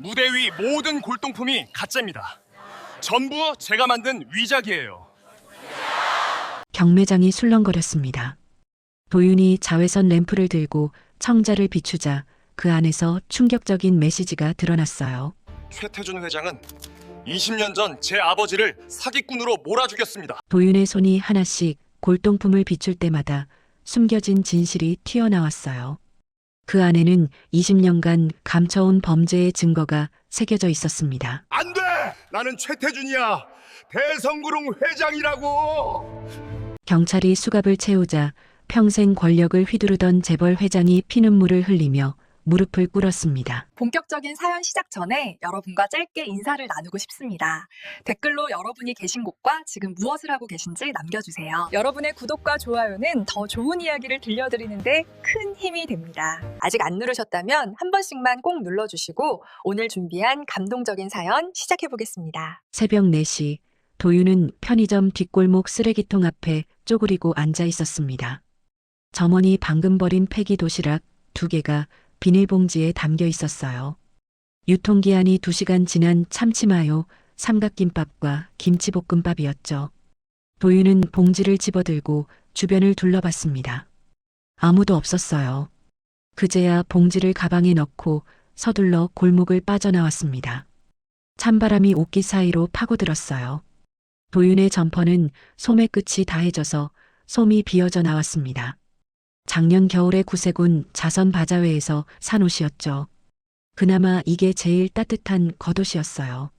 무대 위 모든 골동품이 가짜입니다. 전부 제가 만든 위작이에요. 경매장이 술렁거렸습니다. 도윤이 자외선 램프를 들고 청자를 비추자 그 안에서 충격적인 메시지가 드러났어요. 최태준 회장은 20년 전 제 아버지를 사기꾼으로 몰아 죽였습니다. 도윤의 손이 하나씩 골동품을 비출 때마다 숨겨진 진실이 튀어나왔어요. 그 안에는 20년간 감춰온 범죄의 증거가 새겨져 있었습니다. 안 돼! 나는 최태준이야. 대성구룡 회장이라고! 경찰이 수갑을 채우자 평생 권력을 휘두르던 재벌 회장이 피눈물을 흘리며 무릎을 꿇었습니다. 본격적인 사연 시작 전에 여러분과 짧게 인사를 나누고 싶습니다. 댓글로 여러분이 계신 곳과 지금 무엇을 하고 계신지 남겨주세요. 여러분의 구독과 좋아요는 더 좋은 이야기를 들려드리는데 큰 힘이 됩니다. 아직 안 누르셨다면 한 번씩만 꼭 눌러주시고 오늘 준비한 감동적인 사연 시작해보겠습니다. 새벽 4시 도윤은 편의점 뒷골목 쓰레기통 앞에 쪼그리고 앉아 있었습니다. 점원이 방금 버린 폐기 도시락 2개가 비닐봉지에 담겨 있었어요. 유통기한이 2시간 지난 참치마요, 삼각김밥과 김치볶음밥이었죠. 도윤은 봉지를 집어들고 주변을 둘러봤습니다. 아무도 없었어요. 그제야 봉지를 가방에 넣고 서둘러 골목을 빠져나왔습니다. 찬바람이 옷깃 사이로 파고들었어요. 도윤의 점퍼는 솜의 끝이 다해져서 솜이 비어져 나왔습니다. 작년 겨울에 구세군 자선 바자회에서 산 옷이었죠. 그나마 이게 제일 따뜻한 겉옷이었어요.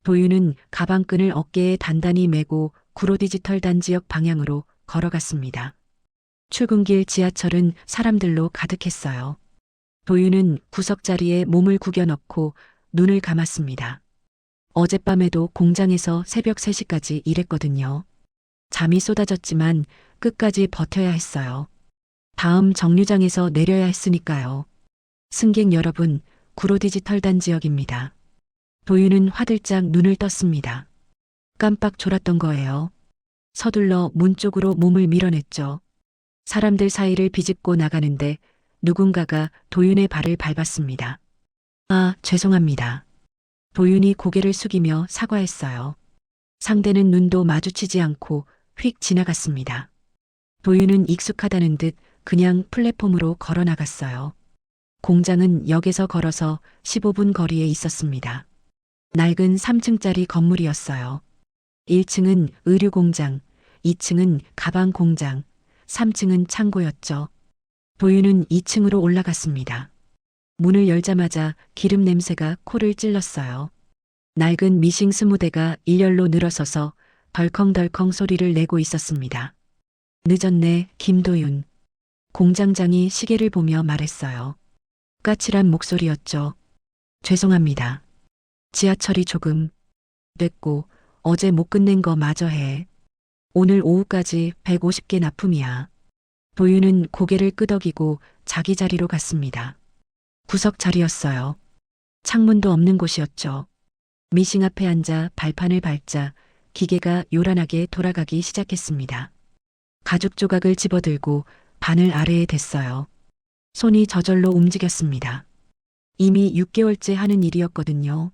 도윤은 가방끈을 어깨에 단단히 메고 구로 디지털 단지역 방향으로 걸어갔습니다. 출근길 지하철은 사람들로 가득했어요. 도윤은 구석자리에 몸을 구겨 넣고 눈을 감았습니다. 어젯밤에도 공장에서 새벽 3시까지 일했거든요. 잠이 쏟아졌지만 끝까지 버텨야 했어요. 다음 정류장에서 내려야 했으니까요. 승객 여러분, 구로 디지털 단지역입니다. 도윤은 화들짝 눈을 떴습니다. 깜빡 졸았던 거예요. 서둘러 문 쪽으로 몸을 밀어냈죠. 사람들 사이를 비집고 나가는데 누군가가 도윤의 발을 밟았습니다. 아, 죄송합니다. 도윤이 고개를 숙이며 사과했어요. 상대는 눈도 마주치지 않고 휙 지나갔습니다. 도윤은 익숙하다는 듯 그냥 플랫폼으로 걸어 나갔어요. 공장은 역에서 걸어서 15분 거리에 있었습니다. 낡은 3층짜리 건물이었어요. 1층은 의류공장, 2층은 가방공장, 3층은 창고였죠. 도윤은 2층으로 올라갔습니다. 문을 열자마자 기름 냄새가 코를 찔렀어요. 낡은 미싱 20대가 일렬로 늘어서서 덜컹덜컹 소리를 내고 있었습니다. 늦었네, 김도윤. 공장장이 시계를 보며 말했어요. 까칠한 목소리였죠. 죄송합니다. 지하철이 조금 됐고 어제 못 끝낸 거 마저 해. 오늘 오후까지 150개 납품이야. 도윤은 고개를 끄덕이고 자기 자리로 갔습니다. 구석 자리였어요. 창문도 없는 곳이었죠. 미싱 앞에 앉아 발판을 밟자 기계가 요란하게 돌아가기 시작했습니다. 가죽 조각을 집어들고 바늘 아래에 댔어요. 손이 저절로 움직였습니다. 이미 6개월째 하는 일이었거든요.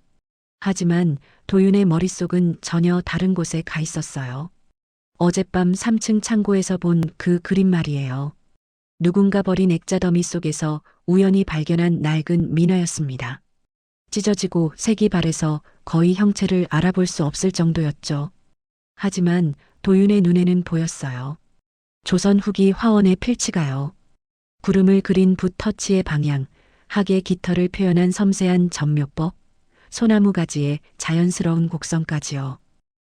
하지만 도윤의 머릿속은 전혀 다른 곳에 가 있었어요. 어젯밤 3층 창고에서 본 그 그림 말이에요. 누군가 버린 액자 더미 속에서 우연히 발견한 낡은 민화였습니다. 찢어지고 색이 바래서 거의 형체를 알아볼 수 없을 정도였죠. 하지만 도윤의 눈에는 보였어요. 조선 후기 화원의 필치가요. 구름을 그린 붓 터치의 방향, 학의 깃털을 표현한 섬세한 전묘법, 소나무 가지의 자연스러운 곡선까지요.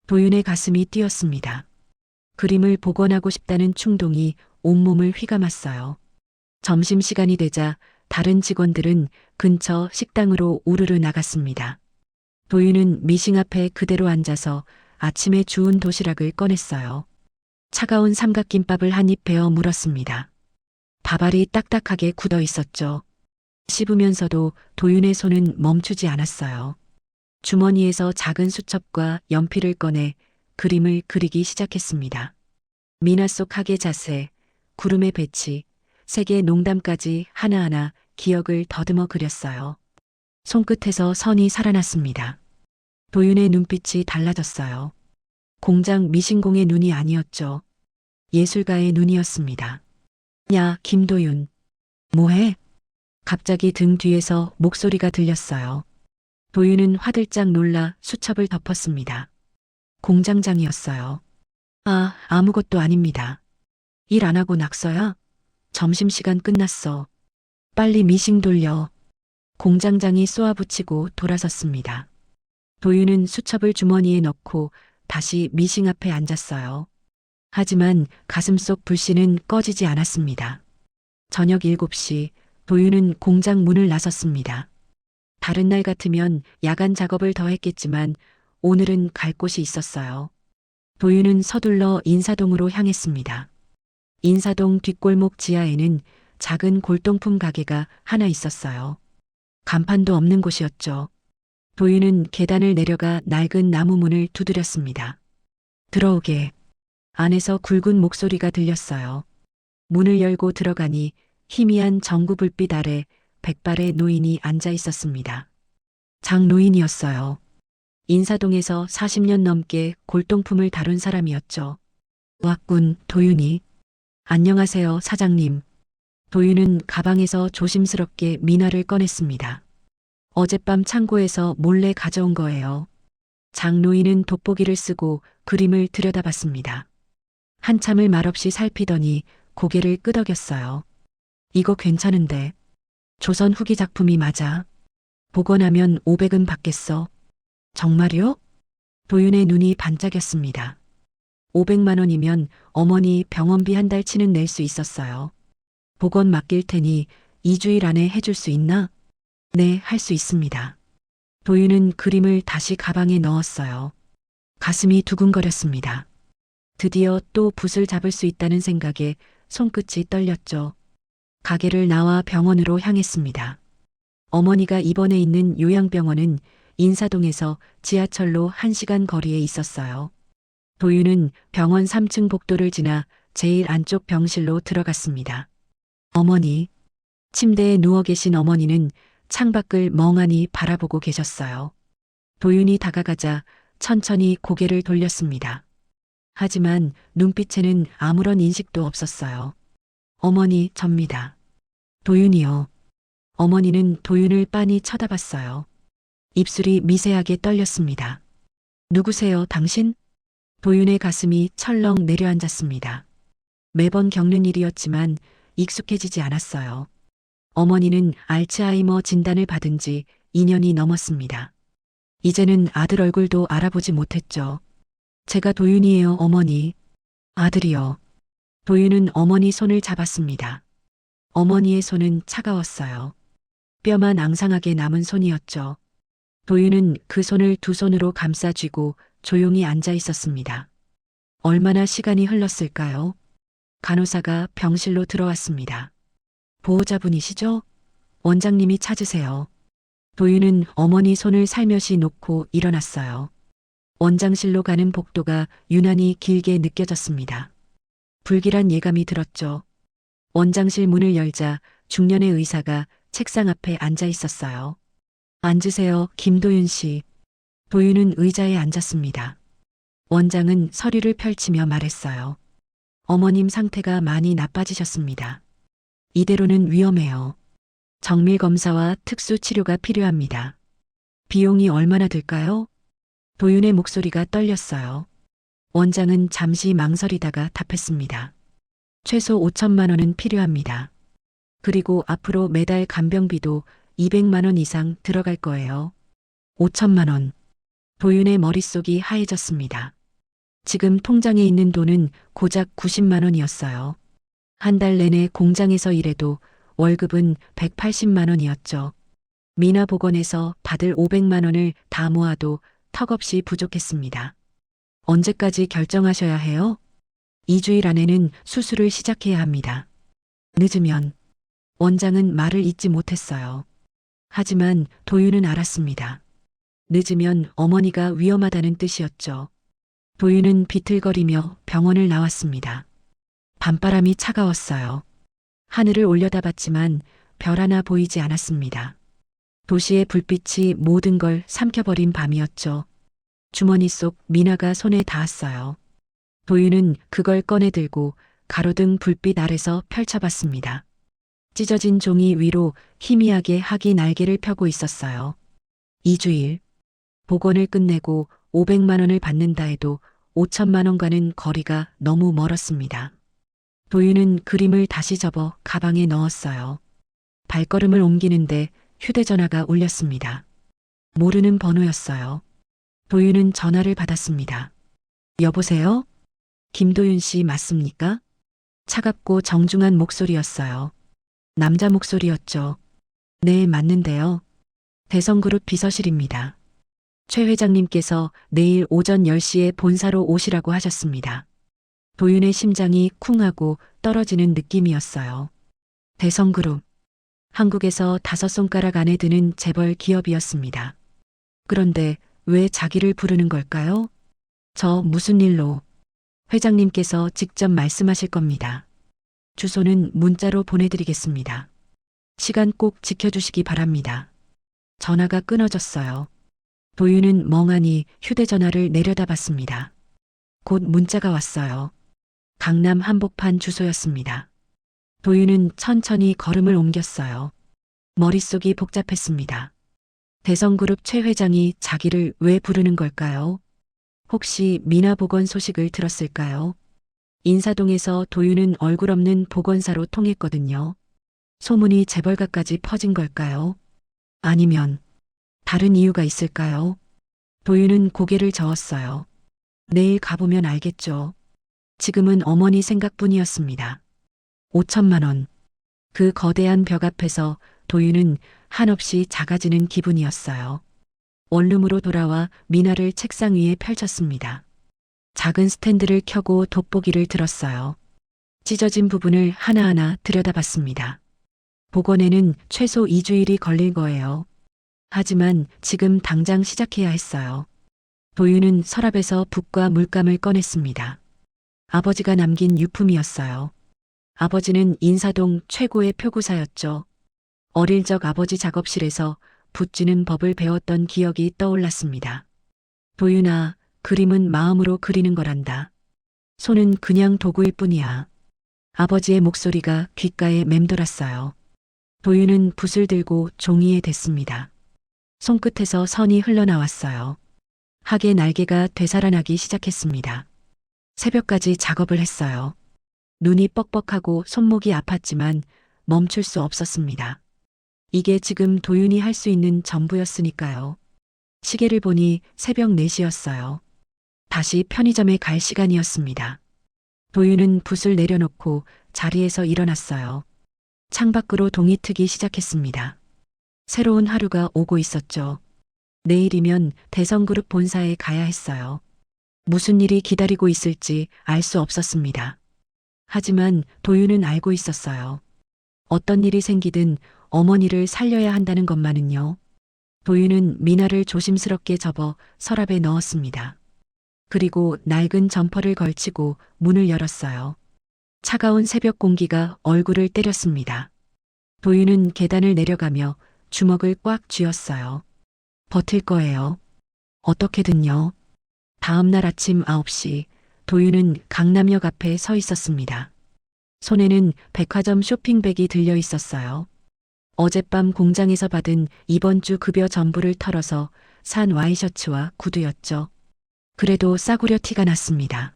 도윤의 가슴이 뛰었습니다. 그림을 복원하고 싶다는 충동이 온몸을 휘감았어요. 점심시간이 되자 다른 직원들은 근처 식당으로 우르르 나갔습니다. 도윤은 미싱 앞에 그대로 앉아서 아침에 주운 도시락을 꺼냈어요. 차가운 삼각김밥을 한 입 베어 물었습니다. 밥알이 딱딱하게 굳어 있었죠. 씹으면서도 도윤의 손은 멈추지 않았어요. 주머니에서 작은 수첩과 연필을 꺼내 그림을 그리기 시작했습니다. 미나 속 학의 자세, 구름의 배치, 세계 농담까지 하나하나 기억을 더듬어 그렸어요. 손끝에서 선이 살아났습니다. 도윤의 눈빛이 달라졌어요. 공장 미신공의 눈이 아니었죠. 예술가의 눈이었습니다. 야, 김도윤. 뭐해? 갑자기 등 뒤에서 목소리가 들렸어요. 도윤은 화들짝 놀라 수첩을 덮었습니다. 공장장이었어요. 아, 아무것도 아닙니다. 일 안 하고 낙서야? 점심시간 끝났어. 빨리 미싱 돌려. 공장장이 쏘아붙이고 돌아섰습니다. 도윤은 수첩을 주머니에 넣고 다시 미싱 앞에 앉았어요. 하지만 가슴속 불씨는 꺼지지 않았습니다. 저녁 7시 도윤은 공장 문을 나섰습니다. 다른 날 같으면 야간 작업을 더 했겠지만 오늘은 갈 곳이 있었어요. 도윤은 서둘러 인사동으로 향했습니다. 인사동 뒷골목 지하에는 작은 골동품 가게가 하나 있었어요. 간판도 없는 곳이었죠. 도윤은 계단을 내려가 낡은 나무 문을 두드렸습니다. 들어오게. 안에서 굵은 목소리가 들렸어요. 문을 열고 들어가니 희미한 전구 불빛 아래 백발의 노인이 앉아 있었습니다. 장노인이었어요. 인사동에서 40년 넘게 골동품을 다룬 사람이었죠. 왔군, 도윤이. 안녕하세요, 사장님. 도윤은 가방에서 조심스럽게 미나를 꺼냈습니다. 어젯밤 창고에서 몰래 가져온 거예요. 장노인은 돋보기를 쓰고 그림을 들여다봤습니다. 한참을 말없이 살피더니 고개를 끄덕였어요. 이거 괜찮은데. 조선 후기 작품이 맞아. 복원하면 500은 받겠어. 정말요? 도윤의 눈이 반짝였습니다. 500만 원이면 어머니 병원비 한 달치는 낼 수 있었어요. 복원 맡길 테니 2주일 안에 해줄 수 있나? 네, 할 수 있습니다. 도윤은 그림을 다시 가방에 넣었어요. 가슴이 두근거렸습니다. 드디어 또 붓을 잡을 수 있다는 생각에 손끝이 떨렸죠. 가게를 나와 병원으로 향했습니다. 어머니가 입원해 있는 요양병원은 인사동에서 지하철로 1시간 거리에 있었어요. 도윤은 병원 3층 복도를 지나 제일 안쪽 병실로 들어갔습니다. 어머니. 침대에 누워 계신 어머니는 창밖을 멍하니 바라보고 계셨어요. 도윤이 다가가자 천천히 고개를 돌렸습니다. 하지만 눈빛에는 아무런 인식도 없었어요. 어머니, 접니다. 도윤이요. 어머니는 도윤을 빤히 쳐다봤어요. 입술이 미세하게 떨렸습니다. 누구세요, 당신? 도윤의 가슴이 철렁 내려앉았습니다. 매번 겪는 일이었지만 익숙해지지 않았어요. 어머니는 알츠하이머 진단을 받은 지 2년이 넘었습니다. 이제는 아들 얼굴도 알아보지 못했죠. 제가 도윤이에요, 어머니. 아들이요. 도윤은 어머니 손을 잡았습니다. 어머니의 손은 차가웠어요. 뼈만 앙상하게 남은 손이었죠. 도윤은 그 손을 두 손으로 감싸 쥐고 조용히 앉아 있었습니다. 얼마나 시간이 흘렀을까요? 간호사가 병실로 들어왔습니다. 보호자분이시죠? 원장님이 찾으세요. 도윤은 어머니 손을 살며시 놓고 일어났어요. 원장실로 가는 복도가 유난히 길게 느껴졌습니다. 불길한 예감이 들었죠. 원장실 문을 열자 중년의 의사가 책상 앞에 앉아 있었어요. 앉으세요, 김도윤 씨. 도윤은 의자에 앉았습니다. 원장은 서류를 펼치며 말했어요. 어머님 상태가 많이 나빠지셨습니다. 이대로는 위험해요. 정밀 검사와 특수 치료가 필요합니다. 비용이 얼마나 들까요? 도윤의 목소리가 떨렸어요. 원장은 잠시 망설이다가 답했습니다. 최소 5천만 원은 필요합니다. 그리고 앞으로 매달 간병비도 200만 원 이상 들어갈 거예요. 5천만 원. 도윤의 머릿속이 하얘졌습니다. 지금 통장에 있는 돈은 고작 90만 원이었어요. 한 달 내내 공장에서 일해도 월급은 180만 원이었죠. 미나 복원에서 받을 500만 원을 다 모아도 턱없이 부족했습니다. 언제까지 결정하셔야 해요? 2주일 안에는 수술을 시작해야 합니다. 늦으면. 원장은 말을 잇지 못했어요. 하지만 도윤은 알았습니다. 늦으면 어머니가 위험하다는 뜻이었죠. 도윤은 비틀거리며 병원을 나왔습니다. 밤바람이 차가웠어요. 하늘을 올려다봤지만 별 하나 보이지 않았습니다. 도시의 불빛이 모든 걸 삼켜버린 밤이었죠. 주머니 속 미나가 손에 닿았어요. 도윤은 그걸 꺼내들고 가로등 불빛 아래서 펼쳐봤습니다. 찢어진 종이 위로 희미하게 학이 날개를 펴고 있었어요. 2주일. 복원을 끝내고 500만 원을 받는다 해도 5천만 원과는 거리가 너무 멀었습니다. 도윤은 그림을 다시 접어 가방에 넣었어요. 발걸음을 옮기는데 휴대전화가 울렸습니다. 모르는 번호였어요. 도윤은 전화를 받았습니다. 여보세요? 김도윤 씨 맞습니까? 차갑고 정중한 목소리였어요. 남자 목소리였죠. 네, 맞는데요. 대성그룹 비서실입니다. 최 회장님께서 내일 오전 10시에 본사로 오시라고 하셨습니다. 도윤의 심장이 쿵하고 떨어지는 느낌이었어요. 대성그룹. 한국에서 5손가락 안에 드는 재벌 기업이었습니다. 그런데 왜 자기를 부르는 걸까요? 저 무슨 일로? 회장님께서 직접 말씀하실 겁니다. 주소는 문자로 보내드리겠습니다. 시간 꼭 지켜주시기 바랍니다. 전화가 끊어졌어요. 도윤은 멍하니 휴대전화를 내려다봤습니다. 곧 문자가 왔어요. 강남 한복판 주소였습니다. 도윤은 천천히 걸음을 옮겼어요. 머릿속이 복잡했습니다. 대성그룹 최 회장이 자기를 왜 부르는 걸까요? 혹시 미나 복원 소식을 들었을까요? 인사동에서 도윤은 얼굴 없는 복원사로 통했거든요. 소문이 재벌가까지 퍼진 걸까요? 아니면 다른 이유가 있을까요? 도윤은 고개를 저었어요. 내일 가보면 알겠죠. 지금은 어머니 생각뿐이었습니다. 5천만 원. 그 거대한 벽 앞에서 도윤은 한없이 작아지는 기분이었어요. 원룸으로 돌아와 미나를 책상 위에 펼쳤습니다. 작은 스탠드를 켜고 돋보기를 들었어요. 찢어진 부분을 하나하나 들여다봤습니다. 복원에는 최소 2주일이 걸릴 거예요. 하지만 지금 당장 시작해야 했어요. 도윤은 서랍에서 붓과 물감을 꺼냈습니다. 아버지가 남긴 유품이었어요. 아버지는 인사동 최고의 표구사였죠. 어릴 적 아버지 작업실에서 붓쥐는 법을 배웠던 기억이 떠올랐습니다. 도윤아, 그림은 마음으로 그리는 거란다. 손은 그냥 도구일 뿐이야. 아버지의 목소리가 귓가에 맴돌았어요. 도윤은 붓을 들고 종이에 댔습니다. 손끝에서 선이 흘러나왔어요. 학의 날개가 되살아나기 시작했습니다. 새벽까지 작업을 했어요. 눈이 뻑뻑하고 손목이 아팠지만 멈출 수 없었습니다. 이게 지금 도윤이 할 수 있는 전부였으니까요. 시계를 보니 새벽 4시였어요. 다시 편의점에 갈 시간이었습니다. 도윤은 붓을 내려놓고 자리에서 일어났어요. 창밖으로 동이 트기 시작했습니다. 새로운 하루가 오고 있었죠. 내일이면 대성그룹 본사에 가야 했어요. 무슨 일이 기다리고 있을지 알 수 없었습니다. 하지만 도윤은 알고 있었어요. 어떤 일이 생기든 어머니를 살려야 한다는 것만은요. 도윤은 미나를 조심스럽게 접어 서랍에 넣었습니다. 그리고 낡은 점퍼를 걸치고 문을 열었어요. 차가운 새벽 공기가 얼굴을 때렸습니다. 도윤은 계단을 내려가며 주먹을 꽉 쥐었어요. 버틸 거예요. 어떻게든요. 다음 날 아침 9시 도윤은 강남역 앞에 서 있었습니다. 손에는 백화점 쇼핑백이 들려 있었어요. 어젯밤 공장에서 받은 이번 주 급여 전부를 털어서 산 와이셔츠와 구두였죠. 그래도 싸구려 티가 났습니다.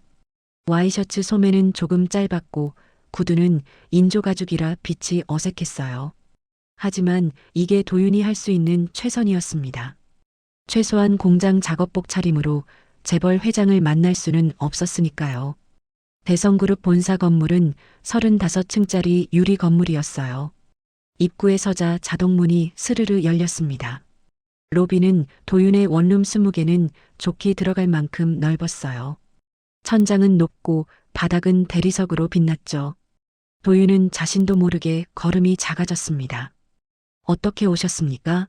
와이셔츠 소매는 조금 짧았고 구두는 인조가죽이라 빛이 어색했어요. 하지만 이게 도윤이 할 수 있는 최선이었습니다. 최소한 공장 작업복 차림으로 재벌 회장을 만날 수는 없었으니까요. 대성그룹 본사 건물은 35층짜리 유리 건물이었어요. 입구에 서자 자동문이 스르르 열렸습니다. 로비는 도윤의 원룸 20개는 좋게 들어갈 만큼 넓었어요. 천장은 높고 바닥은 대리석으로 빛났죠. 도윤은 자신도 모르게 걸음이 작아졌습니다. 어떻게 오셨습니까?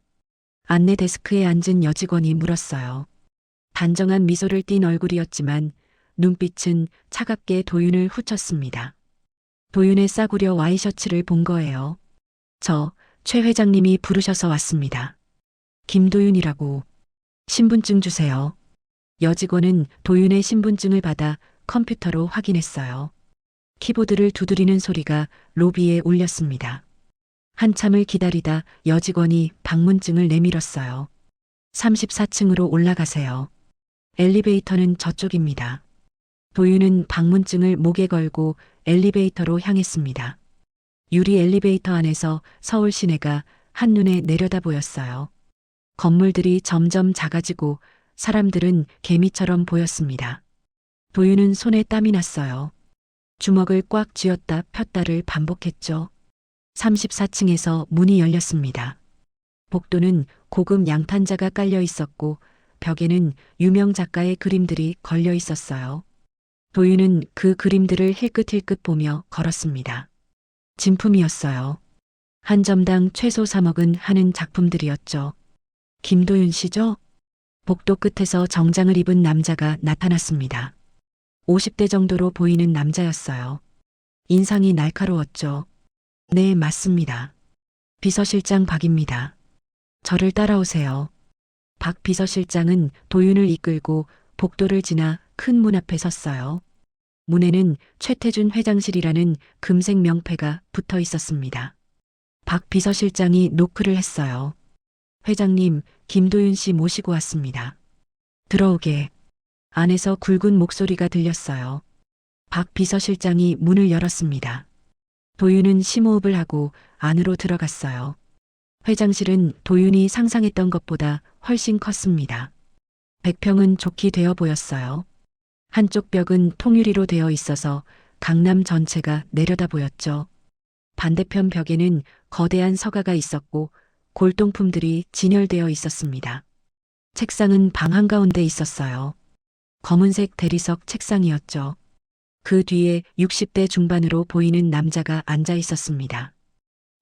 안내 데스크에 앉은 여직원이 물었어요. 단정한 미소를 띤 얼굴이었지만 눈빛은 차갑게 도윤을 후쳤습니다. 도윤의 싸구려 와이셔츠를 본 거예요. 저 최 회장님이 부르셔서 왔습니다. 김도윤이라고. 신분증 주세요. 여직원은 도윤의 신분증을 받아 컴퓨터로 확인했어요. 키보드를 두드리는 소리가 로비에 울렸습니다. 한참을 기다리다 여직원이 방문증을 내밀었어요. 34층으로 올라가세요. 엘리베이터는 저쪽입니다. 도윤은 방문증을 목에 걸고 엘리베이터로 향했습니다. 유리 엘리베이터 안에서 서울 시내가 한눈에 내려다 보였어요. 건물들이 점점 작아지고 사람들은 개미처럼 보였습니다. 도윤은 손에 땀이 났어요. 주먹을 꽉 쥐었다 폈다를 반복했죠. 34층에서 문이 열렸습니다. 복도는 고급 양탄자가 깔려 있었고 벽에는 유명 작가의 그림들이 걸려 있었어요. 도윤은 그 그림들을 힐끗힐끗 보며 걸었습니다. 진품이었어요. 한 점당 최소 3억은 하는 작품들이었죠. 김도윤 씨죠? 복도 끝에서 정장을 입은 남자가 나타났습니다. 50대 정도로 보이는 남자였어요. 인상이 날카로웠죠. 네, 맞습니다. 비서실장 박입니다. 저를 따라오세요. 박 비서실장은 도윤을 이끌고 복도를 지나 큰 문 앞에 섰어요. 문에는 최태준 회장실이라는 금색 명패가 붙어 있었습니다. 박 비서실장이 노크를 했어요. 회장님, 김도윤 씨 모시고 왔습니다. 들어오게. 안에서 굵은 목소리가 들렸어요. 박 비서실장이 문을 열었습니다. 도윤은 심호흡을 하고 안으로 들어갔어요. 회장실은 도윤이 상상했던 것보다 훨씬 컸습니다. 100평은 좋게 되어 보였어요. 한쪽 벽은 통유리로 되어 있어서 강남 전체가 내려다 보였죠. 반대편 벽에는 거대한 서가가 있었고 골동품들이 진열되어 있었습니다. 책상은 방 한가운데 있었어요. 검은색 대리석 책상이었죠. 그 뒤에 60대 중반으로 보이는 남자가 앉아 있었습니다.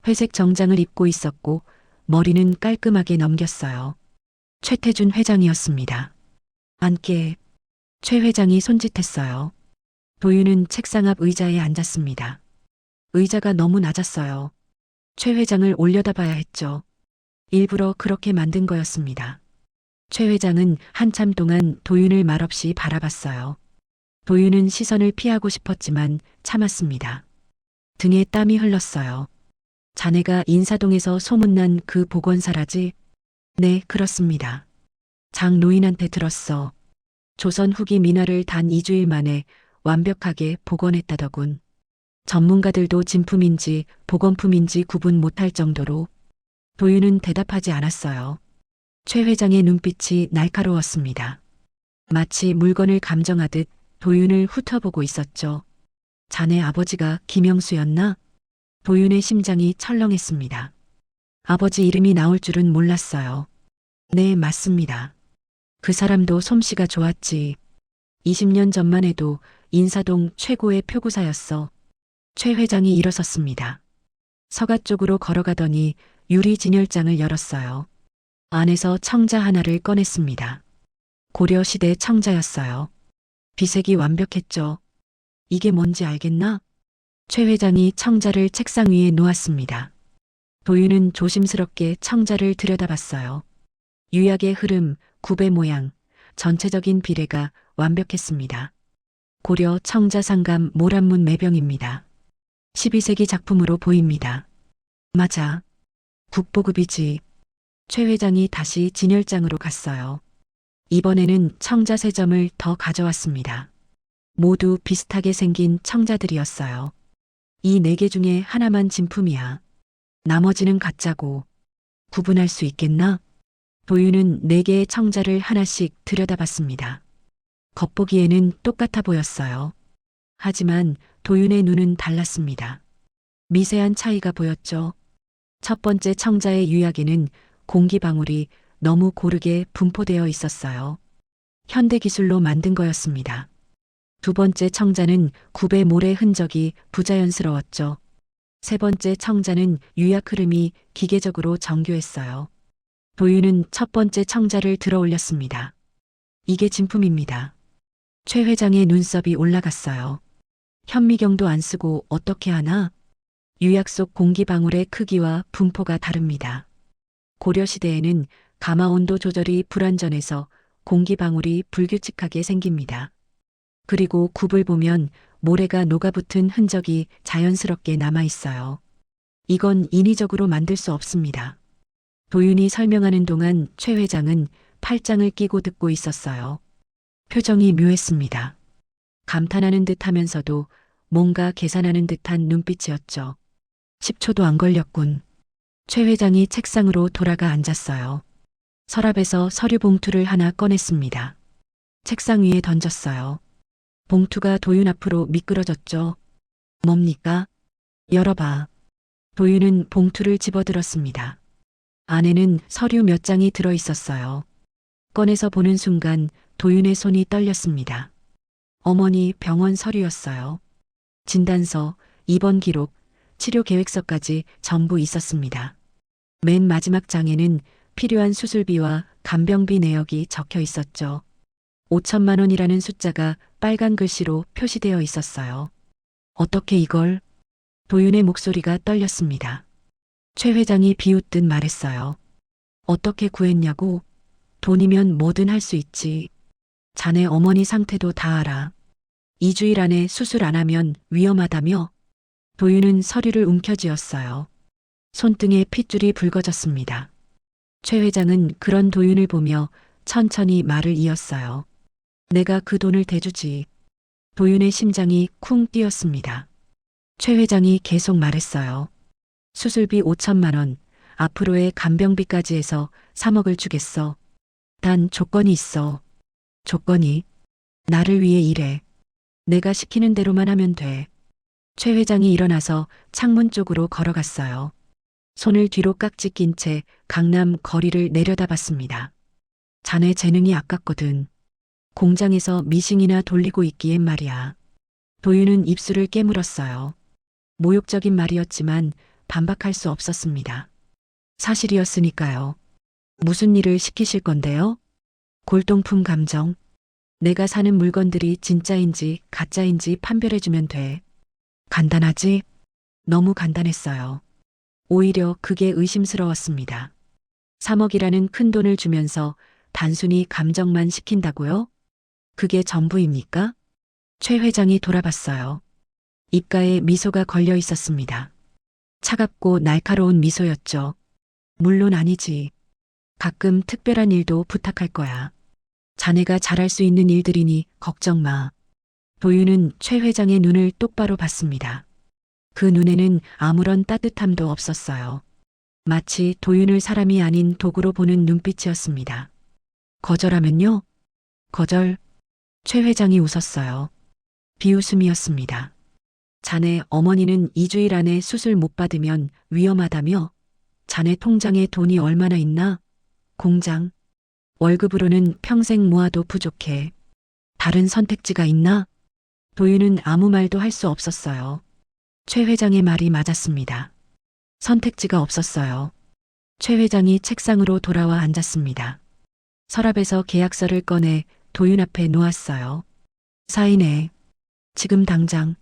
회색 정장을 입고 있었고 머리는 깔끔하게 넘겼어요. 최태준 회장이었습니다. 앉게. 최 회장이 손짓했어요. 도윤은 책상 앞 의자에 앉았습니다. 의자가 너무 낮았어요. 최 회장을 올려다 봐야 했죠. 일부러 그렇게 만든 거였습니다. 최 회장은 한참 동안 도윤을 말없이 바라봤어요. 도윤은 시선을 피하고 싶었지만 참았습니다. 등에 땀이 흘렀어요. 자네가 인사동에서 소문난 그 보건사라지? 네, 그렇습니다. 장 노인한테 들었어. 조선 후기 민화를 단 2주일 만에 완벽하게 복원했다더군. 전문가들도 진품인지 복원품인지 구분 못할 정도로. 도윤은 대답하지 않았어요. 최 회장의 눈빛이 날카로웠습니다. 마치 물건을 감정하듯 도윤을 훑어보고 있었죠. 자네 아버지가 김영수였나? 도윤의 심장이 철렁했습니다. 아버지 이름이 나올 줄은 몰랐어요. 네, 맞습니다. 그 사람도 솜씨가 좋았지. 20년 전만 해도 인사동 최고의 표구사였어. 최 회장이 일어섰습니다. 서가 쪽으로 걸어가더니 유리 진열장을 열었어요. 안에서 청자 하나를 꺼냈습니다. 고려시대 청자였어요. 비색이 완벽했죠. 이게 뭔지 알겠나? 최 회장이 청자를 책상 위에 놓았습니다. 도윤은 조심스럽게 청자를 들여다봤어요. 유약의 흐름, 굽의 모양, 전체적인 비례가 완벽했습니다. 고려 청자상감 모란문 매병입니다. 12세기 작품으로 보입니다. 맞아. 국보급이지. 최 회장이 다시 진열장으로 갔어요. 이번에는 청자 3점을 더 가져왔습니다. 모두 비슷하게 생긴 청자들이었어요. 이 4개 중에 하나만 진품이야. 나머지는 가짜고. 구분할 수 있겠나? 도윤은 4개의 청자를 하나씩 들여다봤습니다. 겉보기에는 똑같아 보였어요. 하지만 도윤의 눈은 달랐습니다. 미세한 차이가 보였죠. 첫 번째 청자의 유약에는 공기방울이 너무 고르게 분포되어 있었어요. 현대 기술로 만든 거였습니다. 두 번째 청자는 굽의 모래 흔적이 부자연스러웠죠. 세 번째 청자는 유약 흐름이 기계적으로 정교했어요. 도윤은 첫 번째 청자를 들어 올렸습니다. 이게 진품입니다. 최 회장의 눈썹이 올라갔어요. 현미경도 안 쓰고 어떻게 하나? 유약 속 공기방울의 크기와 분포가 다릅니다. 고려시대에는 가마 온도 조절이 불완전해서 공기방울이 불규칙하게 생깁니다. 그리고 굽을 보면 모래가 녹아붙은 흔적이 자연스럽게 남아 있어요. 이건 인위적으로 만들 수 없습니다. 도윤이 설명하는 동안 최 회장은 팔짱을 끼고 듣고 있었어요. 표정이 묘했습니다. 감탄하는 듯 하면서도 뭔가 계산하는 듯한 눈빛이었죠. 10초도 안 걸렸군. 최 회장이 책상으로 돌아가 앉았어요. 서랍에서 서류 봉투를 하나 꺼냈습니다. 책상 위에 던졌어요. 봉투가 도윤 앞으로 미끄러졌죠. 뭡니까? 열어봐. 도윤은 봉투를 집어들었습니다. 안에는 서류 몇 장이 들어 있었어요. 꺼내서 보는 순간 도윤의 손이 떨렸습니다. 어머니 병원 서류였어요. 진단서, 입원 기록, 치료 계획서까지 전부 있었습니다. 맨 마지막 장에는 필요한 수술비와 간병비 내역이 적혀 있었죠. 5천만 원이라는 숫자가 빨간 글씨로 표시되어 있었어요. 어떻게 이걸? 도윤의 목소리가 떨렸습니다. 최 회장이 비웃듯 말했어요. 어떻게 구했냐고? 돈이면 뭐든 할 수 있지. 자네 어머니 상태도 다 알아. 2주일 안에 수술 안 하면 위험하다며? 도윤은 서류를 움켜쥐었어요. 손등에 핏줄이 붉어졌습니다. 최 회장은 그런 도윤을 보며 천천히 말을 이었어요. 내가 그 돈을 대주지. 도윤의 심장이 쿵 뛰었습니다. 최 회장이 계속 말했어요. 수술비 5천만 원, 앞으로의 간병비까지 해서 3억을 주겠어. 단 조건이 있어. 조건이? 나를 위해 일해. 내가 시키는 대로만 하면 돼. 최 회장이 일어나서 창문 쪽으로 걸어갔어요. 손을 뒤로 깍지 낀 채 강남 거리를 내려다봤습니다. 자네 재능이 아깝거든. 공장에서 미싱이나 돌리고 있기엔 말이야. 도윤은 입술을 깨물었어요. 모욕적인 말이었지만 반박할 수 없었습니다. 사실이었으니까요. 무슨 일을 시키실 건데요? 골동품 감정. 내가 사는 물건들이 진짜인지 가짜인지 판별해주면 돼. 간단하지? 너무 간단했어요. 오히려 그게 의심스러웠습니다. 3억이라는 큰 돈을 주면서 단순히 감정만 시킨다고요? 그게 전부입니까? 최 회장이 돌아봤어요. 입가에 미소가 걸려 있었습니다. 차갑고 날카로운 미소였죠. 물론 아니지. 가끔 특별한 일도 부탁할 거야. 자네가 잘할 수 있는 일들이니 걱정 마. 도윤은 최 회장의 눈을 똑바로 봤습니다. 그 눈에는 아무런 따뜻함도 없었어요. 마치 도윤을 사람이 아닌 도구로 보는 눈빛이었습니다. 거절하면요? 거절? 최 회장이 웃었어요. 비웃음이었습니다. 자네 어머니는 2주일 안에 수술 못 받으면 위험하다며? 자네 통장에 돈이 얼마나 있나? 공장. 월급으로는 평생 모아도 부족해. 다른 선택지가 있나? 도윤은 아무 말도 할 수 없었어요. 최 회장의 말이 맞았습니다. 선택지가 없었어요. 최 회장이 책상으로 돌아와 앉았습니다. 서랍에서 계약서를 꺼내 도윤 앞에 놓았어요. 사인해. 지금 당장.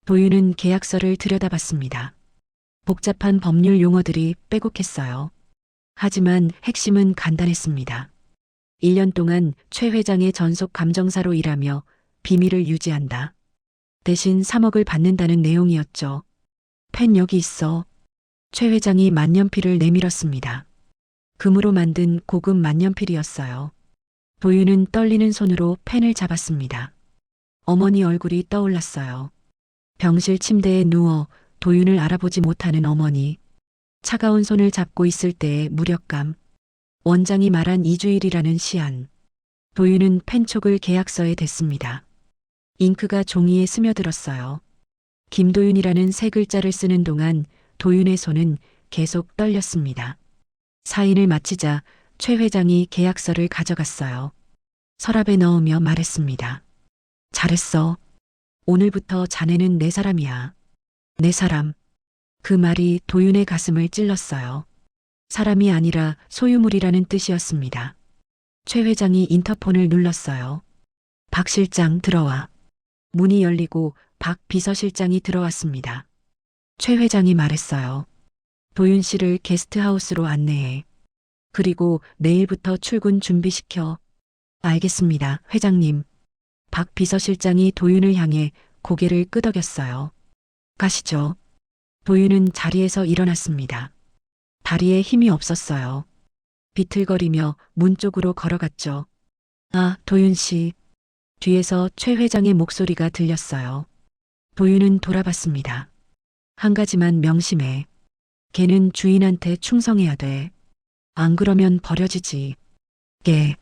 도윤은 계약서를 들여다봤습니다. 복잡한 법률 용어들이 빼곡했어요. 하지만 핵심은 간단했습니다. 1년 동안 최 회장의 전속 감정사로 일하며 비밀을 유지한다. 대신 3억을 받는다는 내용이었죠. 펜 여기 있어. 최 회장이 만년필을 내밀었습니다. 금으로 만든 고급 만년필이었어요. 도윤은 떨리는 손으로 펜을 잡았습니다. 어머니 얼굴이 떠올랐어요. 병실 침대에 누워 도윤을 알아보지 못하는 어머니. 차가운 손을 잡고 있을 때의 무력감. 원장이 말한 2주일이라는 시한. 도윤은 펜촉을 계약서에 댔습니다. 잉크가 종이에 스며들었어요. 김도윤이라는 세 글자를 쓰는 동안 도윤의 손은 계속 떨렸습니다. 사인을 마치자 최 회장이 계약서를 가져갔어요. 서랍에 넣으며 말했습니다. 잘했어. 오늘부터 자네는 내 사람이야. 내 사람. 그 말이 도윤의 가슴을 찔렀어요. 사람이 아니라 소유물이라는 뜻이었습니다. 최 회장이 인터폰을 눌렀어요. 박 실장 들어와. 문이 열리고 박 비서실장이 들어왔습니다. 최 회장이 말했어요. 도윤 씨를 게스트하우스로 안내해. 그리고 내일부터 출근 준비시켜. 알겠습니다, 회장님. 박 비서실장이 도윤을 향해 고개를 끄덕였어요. 가시죠. 도윤은 자리에서 일어났습니다. 다리에 힘이 없었어요. 비틀거리며 문 쪽으로 걸어갔죠. 아, 도윤 씨. 뒤에서 최 회장의 목소리가 들렸어요. 도윤은 돌아봤습니다. 한 가지만 명심해. 걔는 주인한테 충성해야 돼. 안 그러면 버려지지. 걔.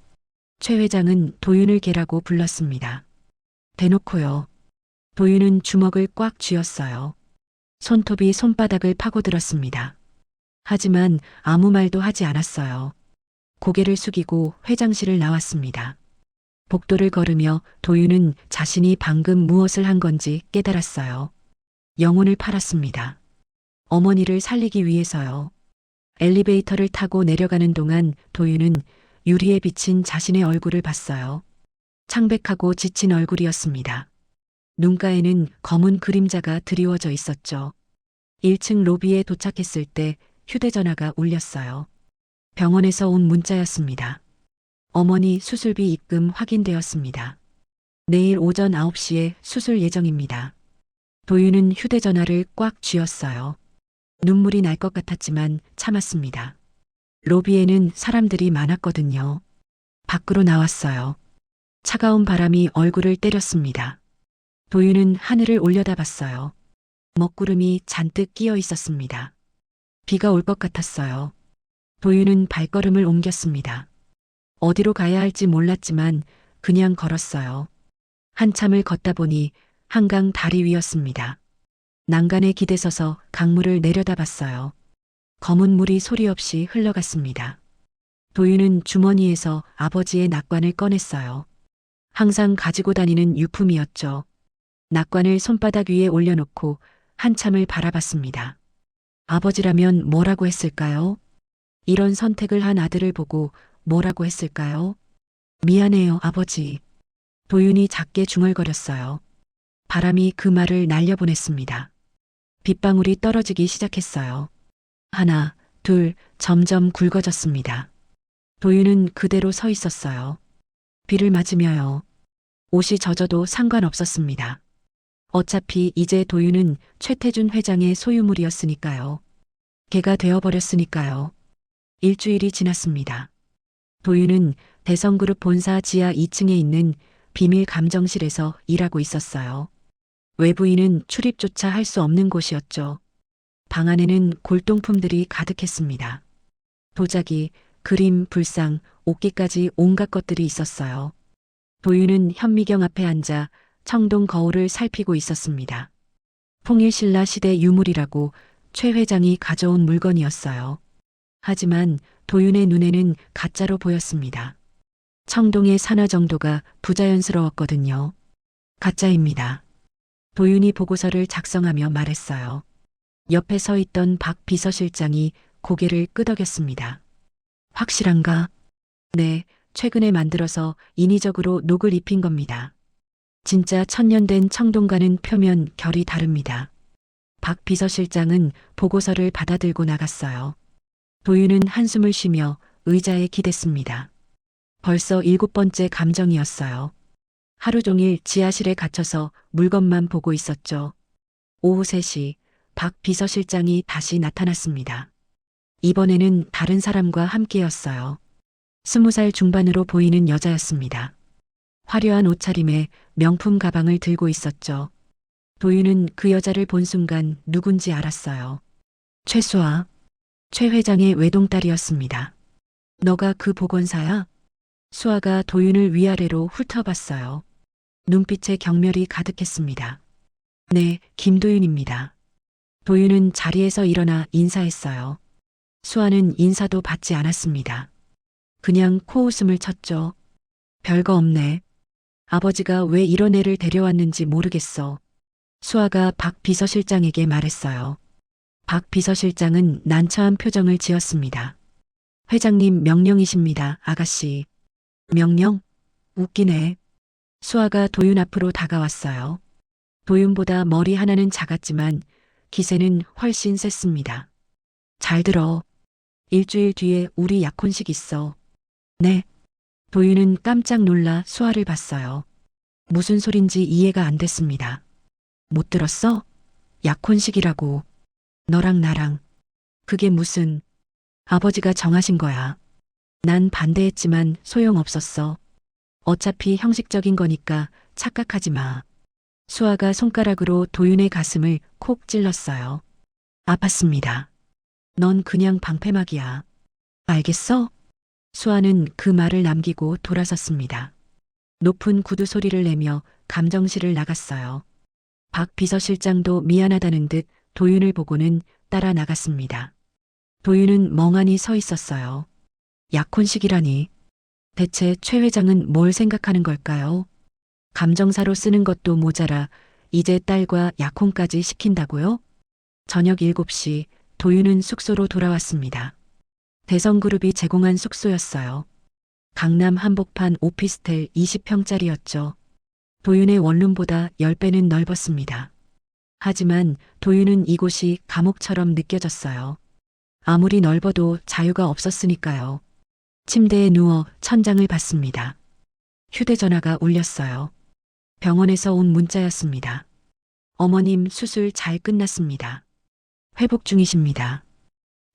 최 회장은 도윤을 걔라고 불렀습니다. 대놓고요. 도윤은 주먹을 꽉 쥐었어요. 손톱이 손바닥을 파고들었습니다. 하지만 아무 말도 하지 않았어요. 고개를 숙이고 회장실을 나왔습니다. 복도를 걸으며 도윤은 자신이 방금 무엇을 한 건지 깨달았어요. 영혼을 팔았습니다. 어머니를 살리기 위해서요. 엘리베이터를 타고 내려가는 동안 도윤은 유리에 비친 자신의 얼굴을 봤어요. 창백하고 지친 얼굴이었습니다. 눈가에는 검은 그림자가 드리워져 있었죠. 1층 로비에 도착했을 때 휴대전화가 울렸어요. 병원에서 온 문자였습니다. 어머니 수술비 입금 확인되었습니다. 내일 오전 9시에 수술 예정입니다. 도윤은 휴대전화를 꽉 쥐었어요. 눈물이 날 것 같았지만 참았습니다. 로비에는 사람들이 많았거든요. 밖으로 나왔어요. 차가운 바람이 얼굴을 때렸습니다. 도윤은 하늘을 올려다봤어요. 먹구름이 잔뜩 끼어 있었습니다. 비가 올 것 같았어요. 도윤은 발걸음을 옮겼습니다. 어디로 가야 할지 몰랐지만 그냥 걸었어요. 한참을 걷다 보니 한강 다리 위였습니다. 난간에 기대서서 강물을 내려다봤어요. 검은 물이 소리 없이 흘러갔습니다. 도윤은 주머니에서 아버지의 낙관을 꺼냈어요. 항상 가지고 다니는 유품이었죠. 낙관을 손바닥 위에 올려놓고 한참을 바라봤습니다. 아버지라면 뭐라고 했을까요? 이런 선택을 한 아들을 보고 뭐라고 했을까요? 미안해요, 아버지. 도윤이 작게 중얼거렸어요. 바람이 그 말을 날려보냈습니다. 빗방울이 떨어지기 시작했어요. 하나, 둘, 점점 굵어졌습니다. 도윤은 그대로 서 있었어요. 비를 맞으며요. 옷이 젖어도 상관없었습니다. 어차피 이제 도윤은 최태준 회장의 소유물이었으니까요. 개가 되어버렸으니까요. 일주일이 지났습니다. 도윤은 대성그룹 본사 지하 2층에 있는 비밀 감정실에서 일하고 있었어요. 외부인은 출입조차 할 수 없는 곳이었죠. 방 안에는 골동품들이 가득했습니다. 도자기, 그림, 불상, 옷깃까지 온갖 것들이 있었어요. 도윤은 현미경 앞에 앉아 청동 거울을 살피고 있었습니다. 통일신라 시대 유물이라고 최 회장이 가져온 물건이었어요. 하지만 도윤의 눈에는 가짜로 보였습니다. 청동의 산화 정도가 부자연스러웠거든요. 가짜입니다. 도윤이 보고서를 작성하며 말했어요. 옆에 서 있던 박 비서실장이 고개를 끄덕였습니다. 확실한가? 네, 최근에 만들어서 인위적으로 녹을 입힌 겁니다. 진짜 천년된 청동과는 표면 결이 다릅니다. 박 비서실장은 보고서를 받아들고 나갔어요. 도윤은 한숨을 쉬며 의자에 기댔습니다. 벌써 7번째 감정이었어요. 하루 종일 지하실에 갇혀서 물건만 보고 있었죠. 오후 3시 박 비서실장이 다시 나타났습니다. 이번에는 다른 사람과 함께였어요. 20살 중반으로 보이는 여자였습니다. 화려한 옷차림에 명품 가방을 들고 있었죠. 도윤은 그 여자를 본 순간 누군지 알았어요. 최수아, 최 회장의 외동딸이었습니다. 너가 그 보건사야? 수아가 도윤을 위아래로 훑어봤어요. 눈빛에 경멸이 가득했습니다. 네, 김도윤입니다. 도윤은 자리에서 일어나 인사했어요. 수아는 인사도 받지 않았습니다. 그냥 코웃음을 쳤죠. 별거 없네. 아버지가 왜 이런 애를 데려왔는지 모르겠어. 수아가 박 비서실장에게 말했어요. 박 비서실장은 난처한 표정을 지었습니다. 회장님 명령이십니다, 아가씨. 명령? 웃기네. 수아가 도윤 앞으로 다가왔어요. 도윤보다 머리 하나는 작았지만 기세는 훨씬 셌습니다. 잘 들어. 일주일 뒤에 우리 약혼식 있어. 네. 도윤은 깜짝 놀라 수아를 봤어요. 무슨 소린지 이해가 안 됐습니다. 못 들었어? 약혼식이라고. 너랑 나랑. 그게 무슨. 아버지가 정하신 거야. 난 반대했지만 소용없었어. 어차피 형식적인 거니까 착각하지 마. 수아가 손가락으로 도윤의 가슴을 콕 찔렀어요. 아팠습니다. 넌 그냥 방패막이야. 알겠어? 수아는 그 말을 남기고 돌아섰습니다. 높은 구두 소리를 내며 감정실을 나갔어요. 박 비서실장도 미안하다는 듯 도윤을 보고는 따라 나갔습니다. 도윤은 멍하니 서 있었어요. 약혼식이라니. 대체 최 회장은 뭘 생각하는 걸까요? 감정사로 쓰는 것도 모자라 이제 딸과 약혼까지 시킨다고요? 저녁 7시 도윤은 숙소로 돌아왔습니다. 대성그룹이 제공한 숙소였어요. 강남 한복판 오피스텔 20평짜리였죠. 도윤의 원룸보다 10배는 넓었습니다. 하지만 도윤은 이곳이 감옥처럼 느껴졌어요. 아무리 넓어도 자유가 없었으니까요. 침대에 누워 천장을 봤습니다. 휴대전화가 울렸어요. 병원에서 온 문자였습니다. 어머님 수술 잘 끝났습니다. 회복 중이십니다.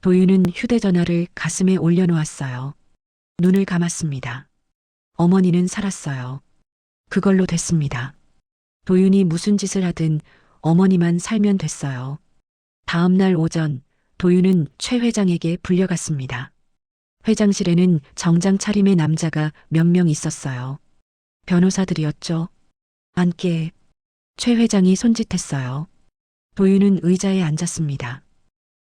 도윤은 휴대전화를 가슴에 올려놓았어요. 눈을 감았습니다. 어머니는 살았어요. 그걸로 됐습니다. 도윤이 무슨 짓을 하든 어머니만 살면 됐어요. 다음 날 오전 도윤은 최 회장에게 불려갔습니다. 회장실에는 정장 차림의 남자가 몇 명 있었어요. 변호사들이었죠. 앉게. 최 회장이 손짓했어요. 도윤은 의자에 앉았습니다.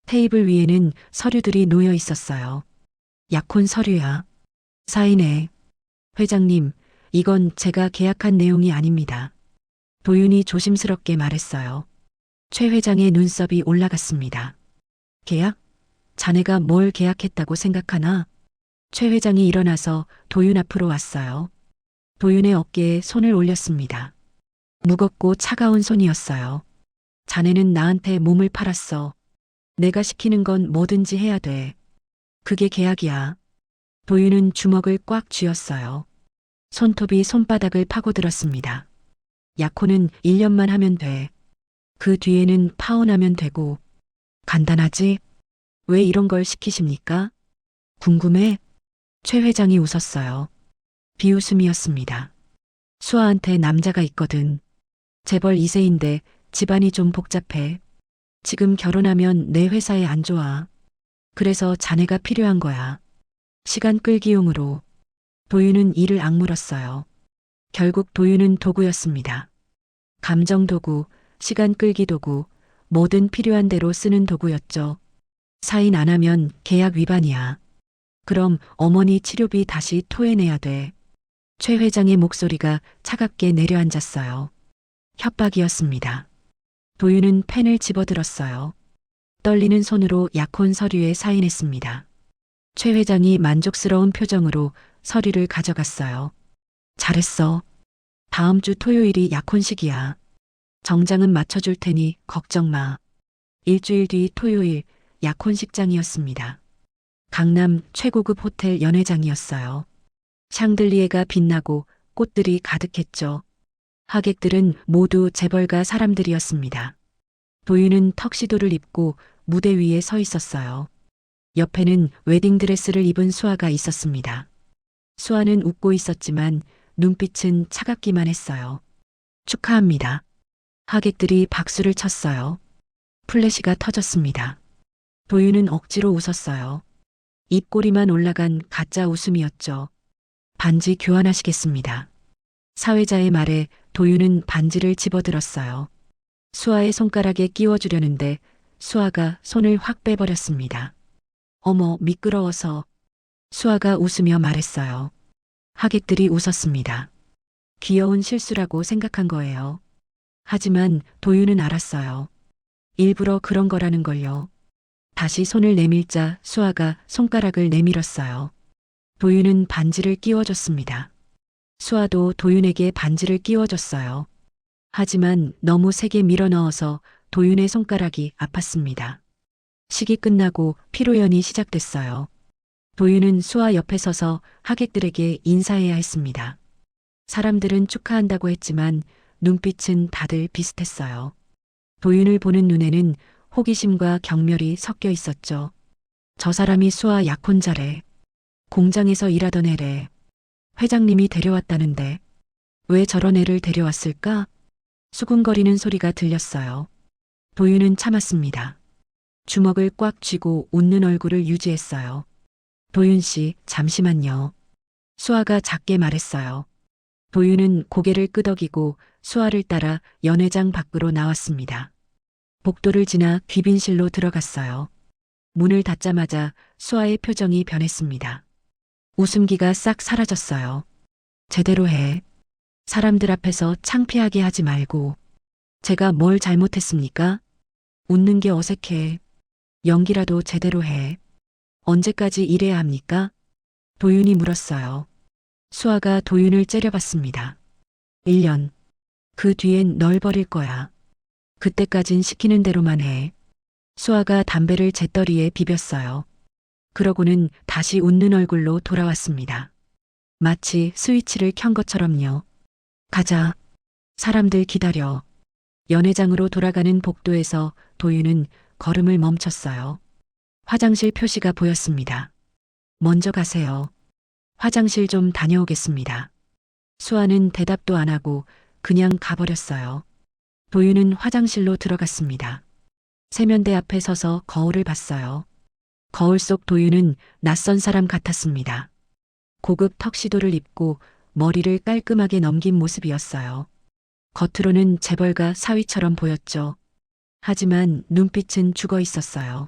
테이블 위에는 서류들이 놓여 있었어요. 약혼 서류야. 사인해. 회장님, 이건 제가 계약한 내용이 아닙니다. 도윤이 조심스럽게 말했어요. 최 회장의 눈썹이 올라갔습니다. 계약? 자네가 뭘 계약했다고 생각하나? 최 회장이 일어나서 도윤 앞으로 왔어요. 도윤의 어깨에 손을 올렸습니다. 무겁고 차가운 손이었어요. 자네는 나한테 몸을 팔았어. 내가 시키는 건 뭐든지 해야 돼. 그게 계약이야. 도윤은 주먹을 꽉 쥐었어요. 손톱이 손바닥을 파고들었습니다. 약혼은 1년만 하면 돼. 그 뒤에는 파혼하면 되고. 간단하지? 왜 이런 걸 시키십니까? 궁금해? 최 회장이 웃었어요. 비웃음이었습니다. 수아한테 남자가 있거든. 재벌 2세인데 집안이 좀 복잡해. 지금 결혼하면 내 회사에 안 좋아. 그래서 자네가 필요한 거야. 시간 끌기용으로. 도윤은 이를 악물었어요. 결국 도윤은 도구였습니다. 감정 도구, 시간 끌기 도구, 뭐든 필요한 대로 쓰는 도구였죠. 사인 안 하면 계약 위반이야. 그럼 어머니 치료비 다시 토해내야 돼. 최 회장의 목소리가 차갑게 내려앉았어요. 협박이었습니다. 도윤은 펜을 집어들었어요. 떨리는 손으로 약혼 서류에 사인했습니다. 최 회장이 만족스러운 표정으로 서류를 가져갔어요. 잘했어. 다음 주 토요일이 약혼식이야. 정장은 맞춰줄 테니 걱정 마. 일주일 뒤 토요일 약혼식장이었습니다. 강남 최고급 호텔 연회장이었어요. 샹들리에가 빛나고 꽃들이 가득했죠. 하객들은 모두 재벌가 사람들이었습니다. 도윤은 턱시도를 입고 무대 위에 서 있었어요. 옆에는 웨딩드레스를 입은 수아가 있었습니다. 수아는 웃고 있었지만 눈빛은 차갑기만 했어요. 축하합니다. 하객들이 박수를 쳤어요. 플래시가 터졌습니다. 도윤은 억지로 웃었어요. 입꼬리만 올라간 가짜 웃음이었죠. 반지 교환하시겠습니다. 사회자의 말에 도윤은 반지를 집어들었어요. 수아의 손가락에 끼워주려는데 수아가 손을 확 빼버렸습니다. 어머, 미끄러워서. 수아가 웃으며 말했어요. 하객들이 웃었습니다. 귀여운 실수라고 생각한 거예요. 하지만 도윤은 알았어요. 일부러 그런 거라는 걸요. 다시 손을 내밀자 수아가 손가락을 내밀었어요. 도윤은 반지를 끼워줬습니다. 수아도 도윤에게 반지를 끼워줬어요. 하지만 너무 세게 밀어넣어서 도윤의 손가락이 아팠습니다. 식이 끝나고 피로연이 시작됐어요. 도윤은 수아 옆에 서서 하객들에게 인사해야 했습니다. 사람들은 축하한다고 했지만 눈빛은 다들 비슷했어요. 도윤을 보는 눈에는 호기심과 경멸이 섞여 있었죠. 저 사람이 수아 약혼자래. 공장에서 일하던 애래. 회장님이 데려왔다는데 왜 저런 애를 데려왔을까? 수군거리는 소리가 들렸어요. 도윤은 참았습니다. 주먹을 꽉 쥐고 웃는 얼굴을 유지했어요. 도윤 씨, 잠시만요. 수아가 작게 말했어요. 도윤은 고개를 끄덕이고 수아를 따라 연회장 밖으로 나왔습니다. 복도를 지나 귀빈실로 들어갔어요. 문을 닫자마자 수아의 표정이 변했습니다. 웃음기가 싹 사라졌어요. 제대로 해. 사람들 앞에서 창피하게 하지 말고. 제가 뭘 잘못했습니까? 웃는 게 어색해. 연기라도 제대로 해. 언제까지 이래야 합니까? 도윤이 물었어요. 수아가 도윤을 째려봤습니다. 1년. 그 뒤엔 널 버릴 거야. 그때까진 시키는 대로만 해. 수아가 담배를 재떨이에 비볐어요. 그러고는 다시 웃는 얼굴로 돌아왔습니다. 마치 스위치를 켠 것처럼요. 가자. 사람들 기다려. 연회장으로 돌아가는 복도에서 도윤은 걸음을 멈췄어요. 화장실 표시가 보였습니다. 먼저 가세요. 화장실 좀 다녀오겠습니다. 수아는 대답도 안 하고 그냥 가버렸어요. 도윤은 화장실로 들어갔습니다. 세면대 앞에 서서 거울을 봤어요. 거울 속 도윤은 낯선 사람 같았습니다. 고급 턱시도를 입고 머리를 깔끔하게 넘긴 모습이었어요. 겉으로는 재벌가 사위처럼 보였죠. 하지만 눈빛은 죽어 있었어요.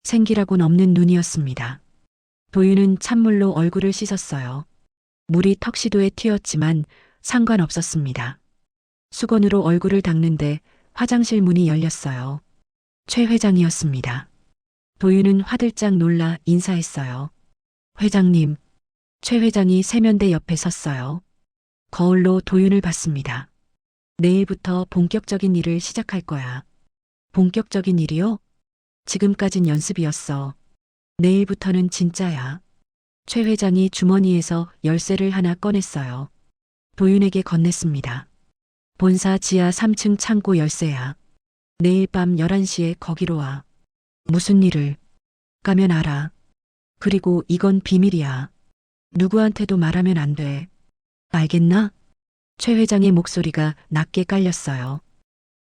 생기라곤 없는 눈이었습니다. 도윤은 찬물로 얼굴을 씻었어요. 물이 턱시도에 튀었지만 상관없었습니다. 수건으로 얼굴을 닦는데 화장실 문이 열렸어요. 최 회장이었습니다. 도윤은 화들짝 놀라 인사했어요. 회장님. 최 회장이 세면대 옆에 섰어요. 거울로 도윤을 봤습니다. 내일부터 본격적인 일을 시작할 거야. 본격적인 일이요? 지금까진 연습이었어. 내일부터는 진짜야. 최 회장이 주머니에서 열쇠를 하나 꺼냈어요. 도윤에게 건넸습니다. 본사 지하 3층 창고 열쇠야. 내일 밤 11시에 거기로 와. 무슨 일을? 가면 알아. 그리고 이건 비밀이야. 누구한테도 말하면 안 돼. 알겠나? 최 회장의 목소리가 낮게 깔렸어요.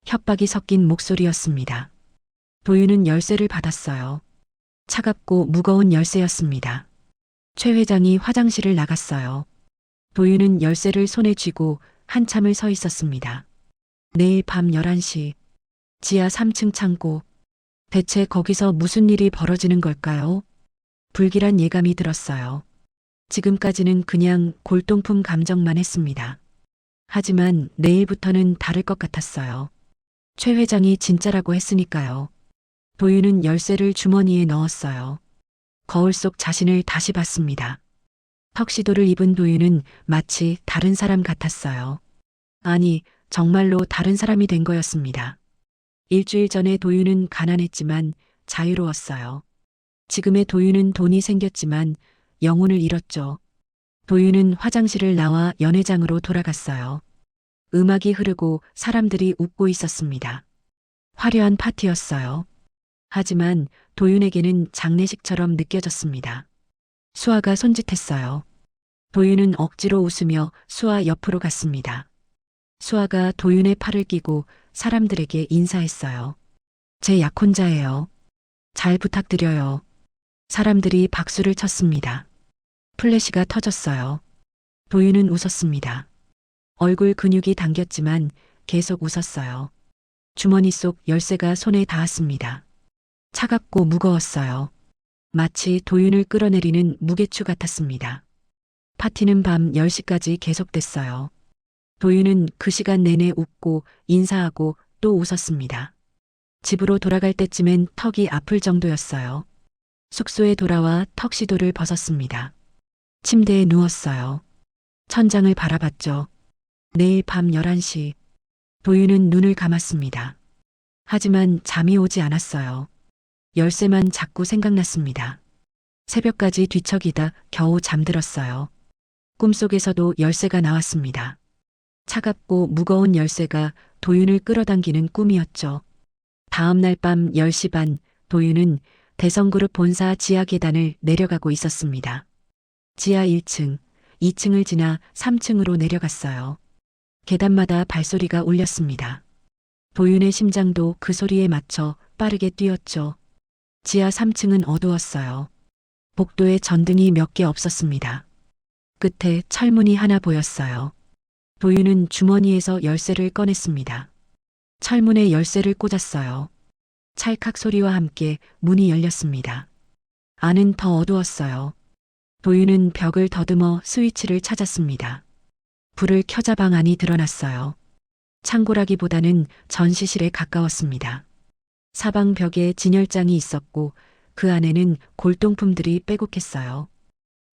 협박이 섞인 목소리였습니다. 도윤은 열쇠를 받았어요. 차갑고 무거운 열쇠였습니다. 최 회장이 화장실을 나갔어요. 도윤은 열쇠를 손에 쥐고 한참을 서 있었습니다. 내일 밤 11시, 지하 3층 창고. 대체 거기서 무슨 일이 벌어지는 걸까요? 불길한 예감이 들었어요. 지금까지는 그냥 골동품 감정만 했습니다. 하지만 내일부터는 다를 것 같았어요. 최 회장이 진짜라고 했으니까요. 도윤은 열쇠를 주머니에 넣었어요. 거울 속 자신을 다시 봤습니다. 턱시도를 입은 도윤은 마치 다른 사람 같았어요. 아니, 정말로 다른 사람이 된 거였습니다. 일주일 전에 도윤은 가난했지만 자유로웠어요. 지금의 도윤은 돈이 생겼지만 영혼을 잃었죠. 도윤은 화장실을 나와 연회장으로 돌아갔어요. 음악이 흐르고 사람들이 웃고 있었습니다. 화려한 파티였어요. 하지만 도윤에게는 장례식처럼 느껴졌습니다. 수아가 손짓했어요. 도윤은 억지로 웃으며 수아 옆으로 갔습니다. 수아가 도윤의 팔을 끼고 사람들에게 인사했어요. 제 약혼자예요. 잘 부탁드려요. 사람들이 박수를 쳤습니다. 플래시가 터졌어요. 도윤은 웃었습니다. 얼굴 근육이 당겼지만 계속 웃었어요. 주머니 속 열쇠가 손에 닿았습니다. 차갑고 무거웠어요. 마치 도윤을 끌어내리는 무게추 같았습니다. 파티는 밤 10시까지 계속됐어요. 도윤은 그 시간 내내 웃고 인사하고 또 웃었습니다. 집으로 돌아갈 때쯤엔 턱이 아플 정도였어요. 숙소에 돌아와 턱시도를 벗었습니다. 침대에 누웠어요. 천장을 바라봤죠. 내일 밤 11시. 도윤은 눈을 감았습니다. 하지만 잠이 오지 않았어요. 열쇠만 자꾸 생각났습니다. 새벽까지 뒤척이다 겨우 잠들었어요. 꿈속에서도 열쇠가 나왔습니다. 차갑고 무거운 열쇠가 도윤을 끌어당기는 꿈이었죠. 다음 날 밤 10시 반 도윤은 대성그룹 본사 지하 계단을 내려가고 있었습니다. 지하 1층, 2층을 지나 3층으로 내려갔어요. 계단마다 발소리가 울렸습니다. 도윤의 심장도 그 소리에 맞춰 빠르게 뛰었죠. 지하 3층은 어두웠어요. 복도에 전등이 몇 개 없었습니다. 끝에 철문이 하나 보였어요. 도윤은 주머니에서 열쇠를 꺼냈습니다. 철문에 열쇠를 꽂았어요. 찰칵 소리와 함께 문이 열렸습니다. 안은 더 어두웠어요. 도윤은 벽을 더듬어 스위치를 찾았습니다. 불을 켜자 방 안이 드러났어요. 창고라기보다는 전시실에 가까웠습니다. 사방 벽에 진열장이 있었고 그 안에는 골동품들이 빼곡했어요.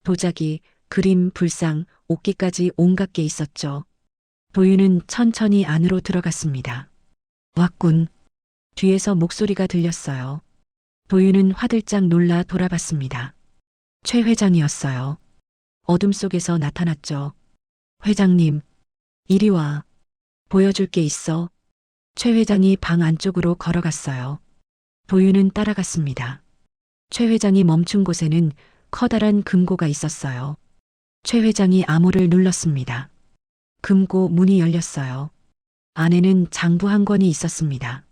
도자기, 그림, 불상, 옥기까지 온갖 게 있었죠. 도윤은 천천히 안으로 들어갔습니다. 왔군. 뒤에서 목소리가 들렸어요. 도윤은 화들짝 놀라 돌아봤습니다. 최 회장이었어요. 어둠 속에서 나타났죠. 회장님, 이리 와. 보여줄 게 있어. 최 회장이 방 안쪽으로 걸어갔어요. 도윤은 따라갔습니다. 최 회장이 멈춘 곳에는 커다란 금고가 있었어요. 최 회장이 암호를 눌렀습니다. 금고 문이 열렸어요. 안에는 장부 한 권이 있었습니다.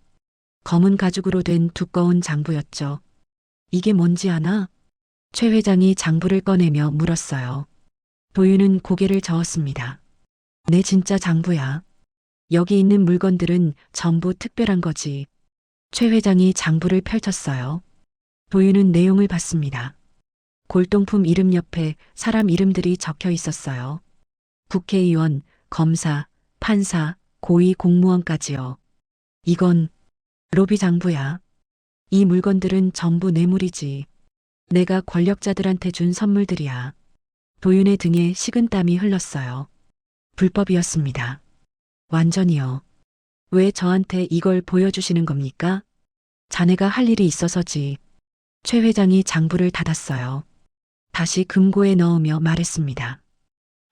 검은 가죽으로 된 두꺼운 장부였죠. 이게 뭔지 아나? 최 회장이 장부를 꺼내며 물었어요. 도윤은 고개를 저었습니다. 내 진짜 장부야. 여기 있는 물건들은 전부 특별한 거지. 최 회장이 장부를 펼쳤어요. 도윤은 내용을 봤습니다. 골동품 이름 옆에 사람 이름들이 적혀 있었어요. 국회의원, 검사, 판사, 고위 공무원까지요. 이건 로비 장부야. 이 물건들은 전부 뇌물이지. 내가 권력자들한테 준 선물들이야. 도윤의 등에 식은땀이 흘렀어요. 불법이었습니다. 완전히요. 왜 저한테 이걸 보여주시는 겁니까? 자네가 할 일이 있어서지. 최 회장이 장부를 닫았어요. 다시 금고에 넣으며 말했습니다.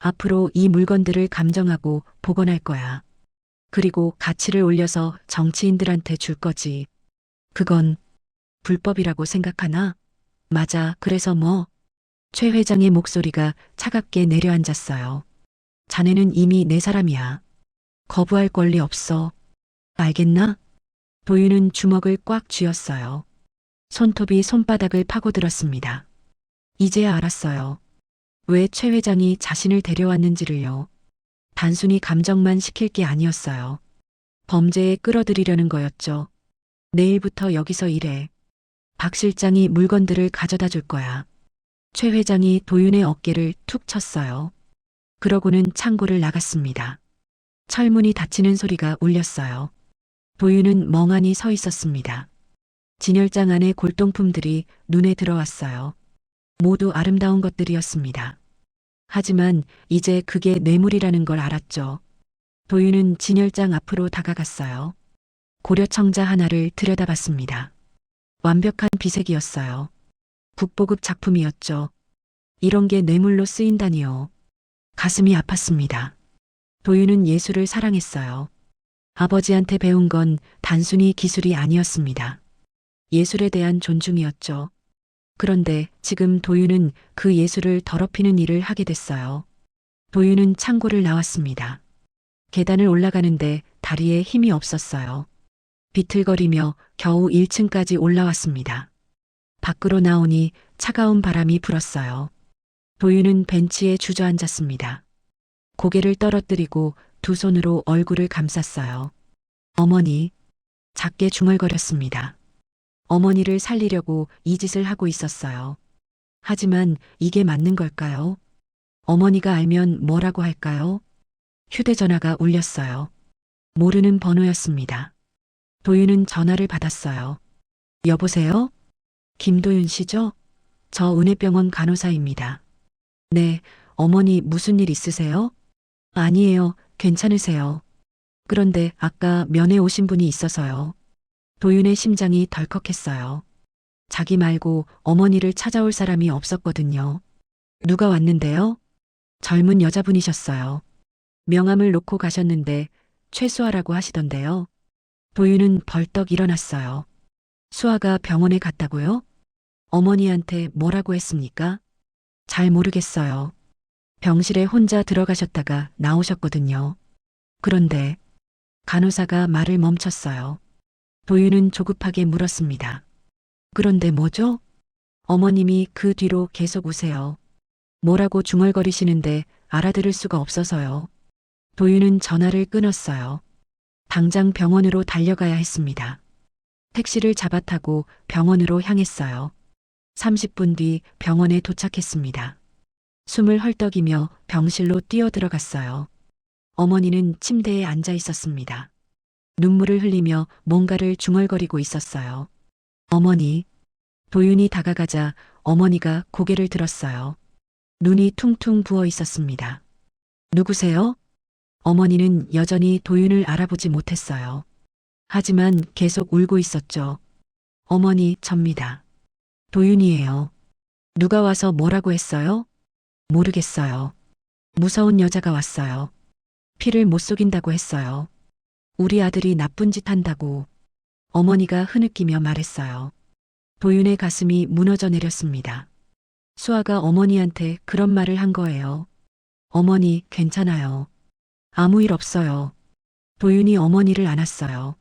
앞으로 이 물건들을 감정하고 복원할 거야. 그리고 가치를 올려서 정치인들한테 줄 거지. 그건 불법이라고 생각하나? 맞아, 그래서 뭐? 최 회장의 목소리가 차갑게 내려앉았어요. 자네는 이미 내 사람이야. 거부할 권리 없어. 알겠나? 도윤은 주먹을 꽉 쥐었어요. 손톱이 손바닥을 파고들었습니다. 이제야 알았어요. 왜 최 회장이 자신을 데려왔는지를요. 단순히 감정만 시킬 게 아니었어요. 범죄에 끌어들이려는 거였죠. 내일부터 여기서 일해. 박 실장이 물건들을 가져다 줄 거야. 최 회장이 도윤의 어깨를 툭 쳤어요. 그러고는 창고를 나갔습니다. 철문이 닫히는 소리가 울렸어요. 도윤은 멍하니 서 있었습니다. 진열장 안의 골동품들이 눈에 들어왔어요. 모두 아름다운 것들이었습니다. 하지만 이제 그게 뇌물이라는 걸 알았죠. 도윤은 진열장 앞으로 다가갔어요. 고려청자 하나를 들여다봤습니다. 완벽한 비색이었어요. 국보급 작품이었죠. 이런 게 뇌물로 쓰인다니요. 가슴이 아팠습니다. 도윤은 예술을 사랑했어요. 아버지한테 배운 건 단순히 기술이 아니었습니다. 예술에 대한 존중이었죠. 그런데 지금 도윤은 그 예술을 더럽히는 일을 하게 됐어요. 도윤은 창고를 나왔습니다. 계단을 올라가는데 다리에 힘이 없었어요. 비틀거리며 겨우 1층까지 올라왔습니다. 밖으로 나오니 차가운 바람이 불었어요. 도윤은 벤치에 주저앉았습니다. 고개를 떨어뜨리고 두 손으로 얼굴을 감쌌어요. 어머니, 작게 중얼거렸습니다. 어머니를 살리려고 이 짓을 하고 있었어요. 하지만 이게 맞는 걸까요? 어머니가 알면 뭐라고 할까요? 휴대전화가 울렸어요. 모르는 번호였습니다. 도윤은 전화를 받았어요. 여보세요? 김도윤 씨죠? 저 은혜병원 간호사입니다. 네, 어머니 무슨 일 있으세요? 아니에요, 괜찮으세요. 그런데 아까 면회 오신 분이 있어서요. 도윤의 심장이 덜컥했어요. 자기 말고 어머니를 찾아올 사람이 없었거든요. 누가 왔는데요? 젊은 여자분이셨어요. 명함을 놓고 가셨는데 최수아라고 하시던데요. 도윤은 벌떡 일어났어요. 수아가 병원에 갔다고요? 어머니한테 뭐라고 했습니까? 잘 모르겠어요. 병실에 혼자 들어가셨다가 나오셨거든요. 그런데 간호사가 말을 멈췄어요. 도윤은 조급하게 물었습니다. 그런데 뭐죠? 어머님이 그 뒤로 계속 우세요. 뭐라고 중얼거리시는데 알아들을 수가 없어서요. 도윤은 전화를 끊었어요. 당장 병원으로 달려가야 했습니다. 택시를 잡아타고 병원으로 향했어요. 30분 뒤 병원에 도착했습니다. 숨을 헐떡이며 병실로 뛰어들어갔어요. 어머니는 침대에 앉아 있었습니다. 눈물을 흘리며 뭔가를 중얼거리고 있었어요. 어머니. 도윤이 다가가자 어머니가 고개를 들었어요. 눈이 퉁퉁 부어 있었습니다. 누구세요? 어머니는 여전히 도윤을 알아보지 못했어요. 하지만 계속 울고 있었죠. 어머니, 접니다. 도윤이에요. 누가 와서 뭐라고 했어요? 모르겠어요. 무서운 여자가 왔어요. 피를 못 속인다고 했어요. 우리 아들이 나쁜 짓 한다고. 어머니가 흐느끼며 말했어요. 도윤의 가슴이 무너져 내렸습니다. 수아가 어머니한테 그런 말을 한 거예요. 어머니, 괜찮아요. 아무 일 없어요. 도윤이 어머니를 안았어요.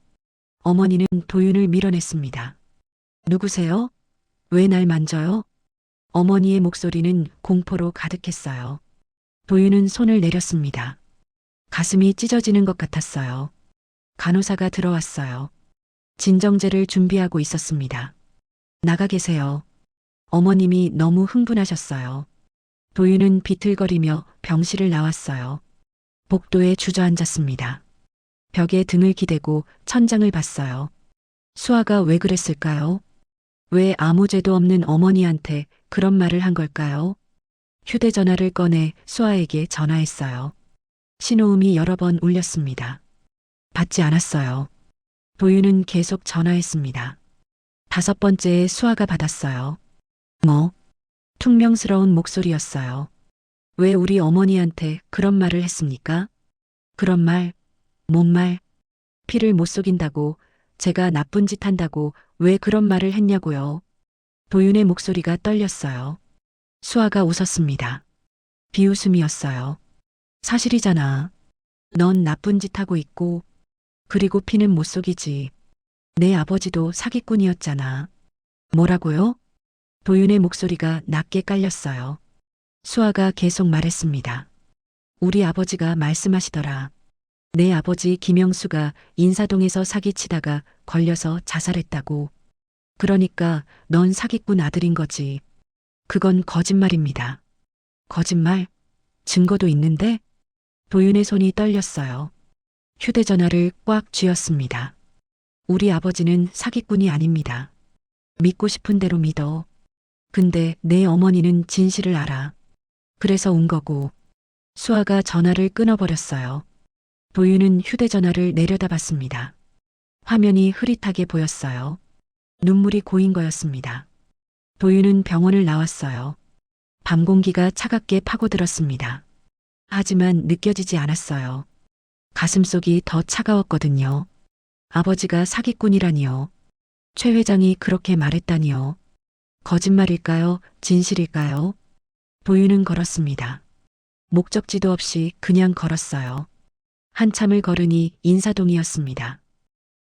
어머니는 도윤을 밀어냈습니다. 누구세요? 왜 날 만져요? 어머니의 목소리는 공포로 가득했어요. 도윤은 손을 내렸습니다. 가슴이 찢어지는 것 같았어요. 간호사가 들어왔어요. 진정제를 준비하고 있었습니다. 나가 계세요. 어머님이 너무 흥분하셨어요. 도윤은 비틀거리며 병실을 나왔어요. 복도에 주저앉았습니다. 벽에 등을 기대고 천장을 봤어요. 수아가 왜 그랬을까요? 왜 아무 죄도 없는 어머니한테 그런 말을 한 걸까요? 휴대전화를 꺼내 수아에게 전화했어요. 신호음이 여러 번 울렸습니다. 받지 않았어요. 도윤은 계속 전화했습니다. 5번째에 수아가 받았어요. 뭐? 퉁명스러운 목소리였어요. 왜 우리 어머니한테 그런 말을 했습니까? 그런 말, 뭔 말? 피를 못 속인다고, 제가 나쁜 짓 한다고 왜 그런 말을 했냐고요? 도윤의 목소리가 떨렸어요. 수아가 웃었습니다. 비웃음이었어요. 사실이잖아. 넌 나쁜 짓 하고 있고, 그리고 피는 못 속이지. 내 아버지도 사기꾼이었잖아. 뭐라고요? 도윤의 목소리가 낮게 깔렸어요. 수아가 계속 말했습니다. 우리 아버지가 말씀하시더라. 내 아버지 김영수가 인사동에서 사기치다가 걸려서 자살했다고. 그러니까 넌 사기꾼 아들인 거지. 그건 거짓말입니다. 거짓말? 증거도 있는데? 도윤의 손이 떨렸어요. 휴대전화를 꽉 쥐었습니다. 우리 아버지는 사기꾼이 아닙니다. 믿고 싶은 대로 믿어. 근데 내 어머니는 진실을 알아. 그래서 운 거고. 수아가 전화를 끊어버렸어요. 도윤은 휴대전화를 내려다봤습니다. 화면이 흐릿하게 보였어요. 눈물이 고인 거였습니다. 도윤은 병원을 나왔어요. 밤 공기가 차갑게 파고들었습니다. 하지만 느껴지지 않았어요. 가슴속이 더 차가웠거든요. 아버지가 사기꾼이라니요. 최 회장이 그렇게 말했다니요. 거짓말일까요? 진실일까요? 도윤은 걸었습니다. 목적지도 없이 그냥 걸었어요. 한참을 걸으니 인사동이었습니다.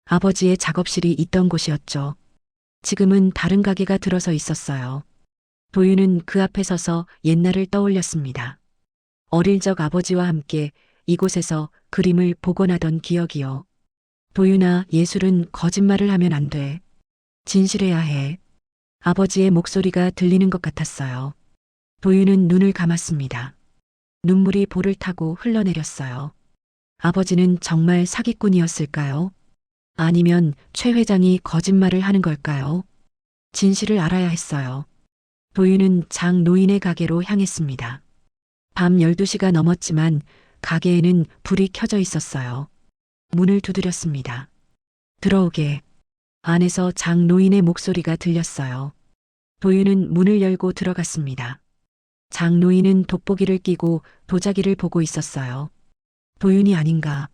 아버지의 작업실이 있던 곳이었죠. 지금은 다른 가게가 들어서 있었어요. 도윤은 그 앞에 서서 옛날을 떠올렸습니다. 어릴 적 아버지와 함께 이곳에서 그림을 복원하던 기억이요. 도윤아, 예술은 거짓말을 하면 안 돼. 진실해야 해. 아버지의 목소리가 들리는 것 같았어요. 도윤은 눈을 감았습니다. 눈물이 볼을 타고 흘러내렸어요. 아버지는 정말 사기꾼이었을까요? 아니면 최 회장이 거짓말을 하는 걸까요? 진실을 알아야 했어요. 도윤은 장 노인의 가게로 향했습니다. 밤 12시가 넘었지만 가게에는 불이 켜져 있었어요. 문을 두드렸습니다. 들어오게. 안에서 장 노인의 목소리가 들렸어요. 도윤은 문을 열고 들어갔습니다. 장노인은 돋보기를 끼고 도자기를 보고 있었어요. 도윤이 아닌가?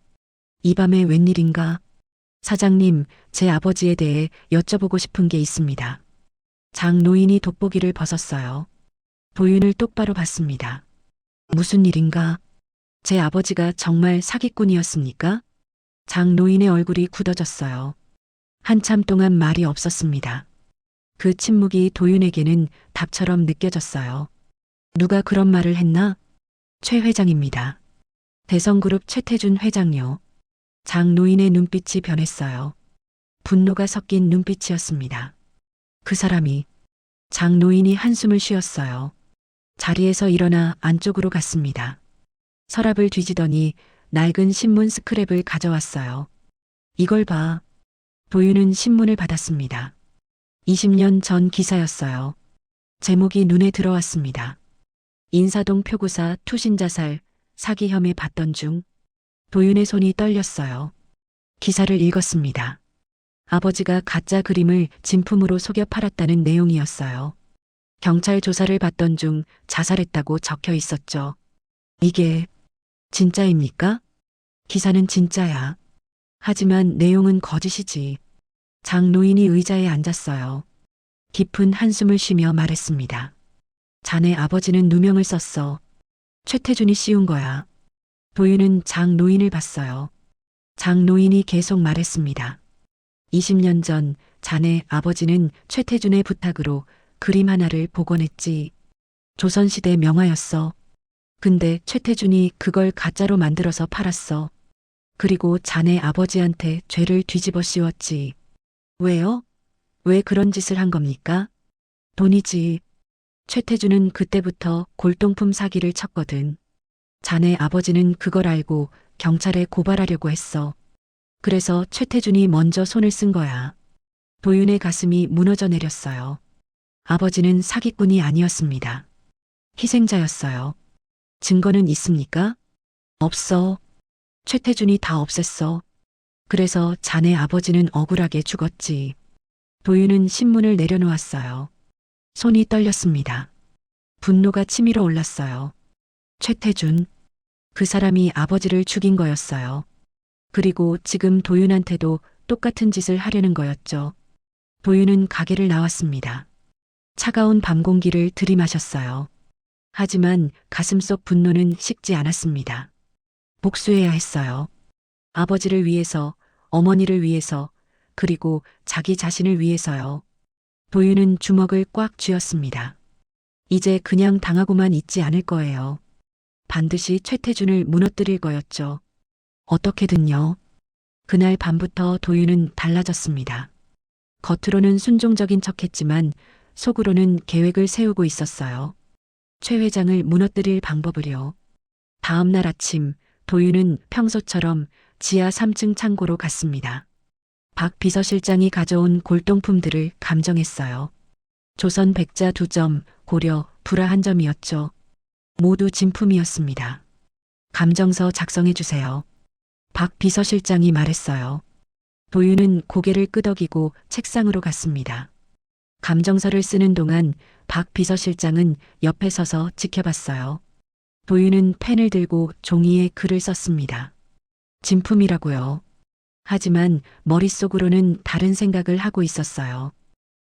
이 밤에 웬일인가? 사장님, 제 아버지에 대해 여쭤보고 싶은 게 있습니다. 장노인이 돋보기를 벗었어요. 도윤을 똑바로 봤습니다. 무슨 일인가? 제 아버지가 정말 사기꾼이었습니까? 장노인의 얼굴이 굳어졌어요. 한참 동안 말이 없었습니다. 그 침묵이 도윤에게는 답처럼 느껴졌어요. 누가 그런 말을 했나? 최 회장입니다. 대성그룹 최태준 회장요. 장노인의 눈빛이 변했어요. 분노가 섞인 눈빛이었습니다. 그 사람이. 장노인이 한숨을 쉬었어요. 자리에서 일어나 안쪽으로 갔습니다. 서랍을 뒤지더니 낡은 신문 스크랩을 가져왔어요. 이걸 봐. 도윤은 신문을 받았습니다. 20년 전 기사였어요. 제목이 눈에 들어왔습니다. 인사동 표구사 투신자살 사기 혐의 받던 중. 도윤의 손이 떨렸어요. 기사를 읽었습니다. 아버지가 가짜 그림을 진품으로 속여 팔았다는 내용이었어요. 경찰 조사를 받던 중 자살했다고 적혀 있었죠. 이게 진짜입니까? 기사는 진짜야. 하지만 내용은 거짓이지. 장노인이 의자에 앉았어요. 깊은 한숨을 쉬며 말했습니다. 자네 아버지는 누명을 썼어. 최태준이 씌운 거야. 도윤은 장노인을 봤어요. 장노인이 계속 말했습니다. 20년 전 자네 아버지는 최태준의 부탁으로 그림 하나를 복원했지. 조선시대 명화였어. 근데 최태준이 그걸 가짜로 만들어서 팔았어. 그리고 자네 아버지한테 죄를 뒤집어 씌웠지. 왜요? 왜 그런 짓을 한 겁니까? 돈이지. 최태준은 그때부터 골동품 사기를 쳤거든. 자네 아버지는 그걸 알고 경찰에 고발하려고 했어. 그래서 최태준이 먼저 손을 쓴 거야. 도윤의 가슴이 무너져 내렸어요. 아버지는 사기꾼이 아니었습니다. 희생자였어요. 증거는 있습니까? 없어. 최태준이 다 없앴어. 그래서 자네 아버지는 억울하게 죽었지. 도윤은 신문을 내려놓았어요. 손이 떨렸습니다. 분노가 치밀어 올랐어요. 최태준. 그 사람이 아버지를 죽인 거였어요. 그리고 지금 도윤한테도 똑같은 짓을 하려는 거였죠. 도윤은 가게를 나왔습니다. 차가운 밤 공기를 들이마셨어요. 하지만 가슴속 분노는 식지 않았습니다. 복수해야 했어요. 아버지를 위해서, 어머니를 위해서, 그리고 자기 자신을 위해서요. 도윤은 주먹을 꽉 쥐었습니다. 이제 그냥 당하고만 있지 않을 거예요. 반드시 최태준을 무너뜨릴 거였죠. 어떻게든요. 그날 밤부터 도윤은 달라졌습니다. 겉으로는 순종적인 척했지만 속으로는 계획을 세우고 있었어요. 최 회장을 무너뜨릴 방법을요. 다음 날 아침 도윤은 평소처럼 지하 3층 창고로 갔습니다. 박 비서실장이 가져온 골동품들을 감정했어요. 조선 백자 2점, 고려, 불화 1점이었죠. 모두 진품이었습니다. 감정서 작성해 주세요. 박 비서실장이 말했어요. 도윤은 고개를 끄덕이고 책상으로 갔습니다. 감정서를 쓰는 동안 박 비서실장은 옆에 서서 지켜봤어요. 도윤은 펜을 들고 종이에 글을 썼습니다. 진품이라고요. 하지만 머릿속으로는 다른 생각을 하고 있었어요.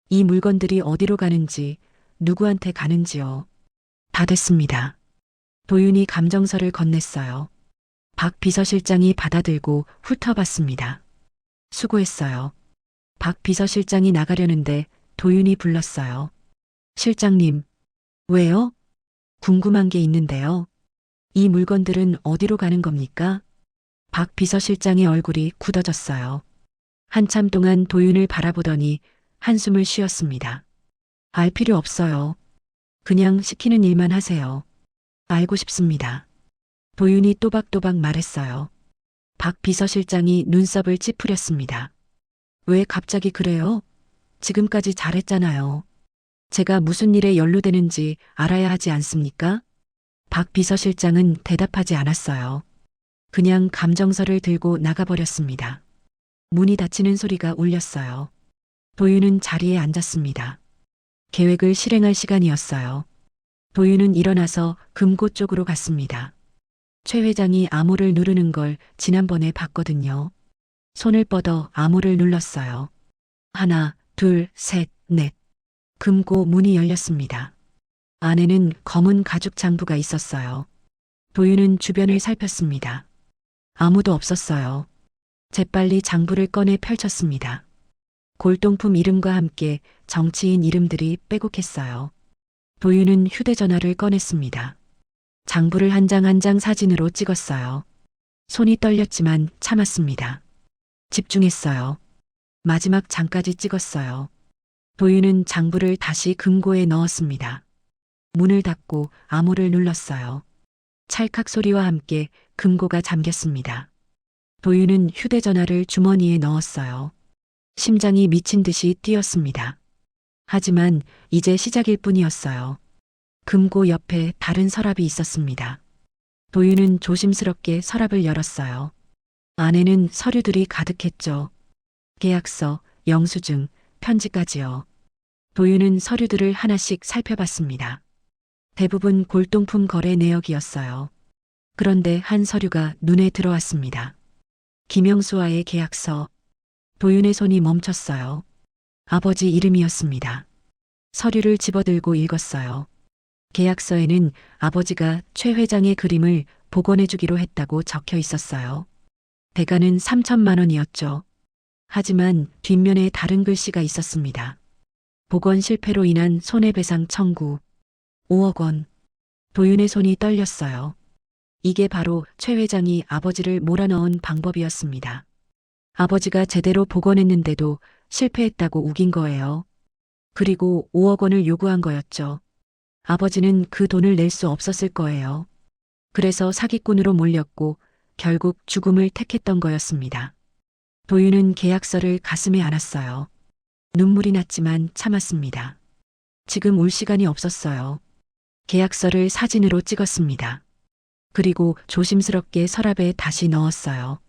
이 물건들이 어디로 가는지, 누구한테 가는지요. 다 됐습니다. 도윤이 감정서를 건넸어요. 박 비서실장이 받아들고 훑어봤습니다. 수고했어요. 박 비서실장이 나가려는데 도윤이 불렀어요. 실장님. 왜요? 궁금한 게 있는데요. 이 물건들은 어디로 가는 겁니까? 박 비서실장의 얼굴이 굳어졌어요. 한참 동안 도윤을 바라보더니 한숨을 쉬었습니다. 알 필요 없어요. 그냥 시키는 일만 하세요. 알고 싶습니다. 도윤이 또박또박 말했어요. 박 비서실장이 눈썹을 찌푸렸습니다. 왜 갑자기 그래요? 지금까지 잘했잖아요. 제가 무슨 일에 연루되는지 알아야 하지 않습니까? 박 비서실장은 대답하지 않았어요. 그냥 감정서를 들고 나가버렸습니다. 문이 닫히는 소리가 울렸어요. 도윤은 자리에 앉았습니다. 계획을 실행할 시간이었어요. 도윤은 일어나서 금고 쪽으로 갔습니다. 최 회장이 암호를 누르는 걸 지난번에 봤거든요. 손을 뻗어 암호를 눌렀어요. 하나, 둘, 셋, 넷. 금고 문이 열렸습니다. 안에는 검은 가죽 장부가 있었어요. 도윤은 주변을 살폈습니다. 아무도 없었어요. 재빨리 장부를 꺼내 펼쳤습니다. 골동품 이름과 함께 정치인 이름들이 빼곡했어요. 도윤은 휴대전화를 꺼냈습니다. 장부를 한 장 한 장 사진으로 찍었어요. 손이 떨렸지만 참았습니다. 집중했어요. 마지막 장까지 찍었어요. 도윤은 장부를 다시 금고에 넣었습니다. 문을 닫고 암호를 눌렀어요. 찰칵 소리와 함께 금고가 잠겼습니다. 도윤은 휴대전화를 주머니에 넣었어요. 심장이 미친 듯이 뛰었습니다. 하지만 이제 시작일 뿐이었어요. 금고 옆에 다른 서랍이 있었습니다. 도윤은 조심스럽게 서랍을 열었어요. 안에는 서류들이 가득했죠. 계약서, 영수증, 편지까지요. 도윤은 서류들을 하나씩 살펴봤습니다. 대부분 골동품 거래 내역이었어요. 그런데 한 서류가 눈에 들어왔습니다. 김영수와의 계약서. 도윤의 손이 멈췄어요. 아버지 이름이었습니다. 서류를 집어들고 읽었어요. 계약서에는 아버지가 최 회장의 그림을 복원해주기로 했다고 적혀 있었어요. 대가는 3천만 원이었죠. 하지만 뒷면에 다른 글씨가 있었습니다. 복원 실패로 인한 손해배상 청구 5억 원. 도윤의 손이 떨렸어요. 이게 바로 최 회장이 아버지를 몰아넣은 방법이었습니다. 아버지가 제대로 복원했는데도 실패했다고 우긴 거예요. 그리고 5억 원을 요구한 거였죠. 아버지는 그 돈을 낼 수 없었을 거예요. 그래서 사기꾼으로 몰렸고 결국 죽음을 택했던 거였습니다. 도윤은 계약서를 가슴에 안았어요. 눈물이 났지만 참았습니다. 지금 울 시간이 없었어요. 계약서를 사진으로 찍었습니다. 그리고 조심스럽게 서랍에 다시 넣었어요.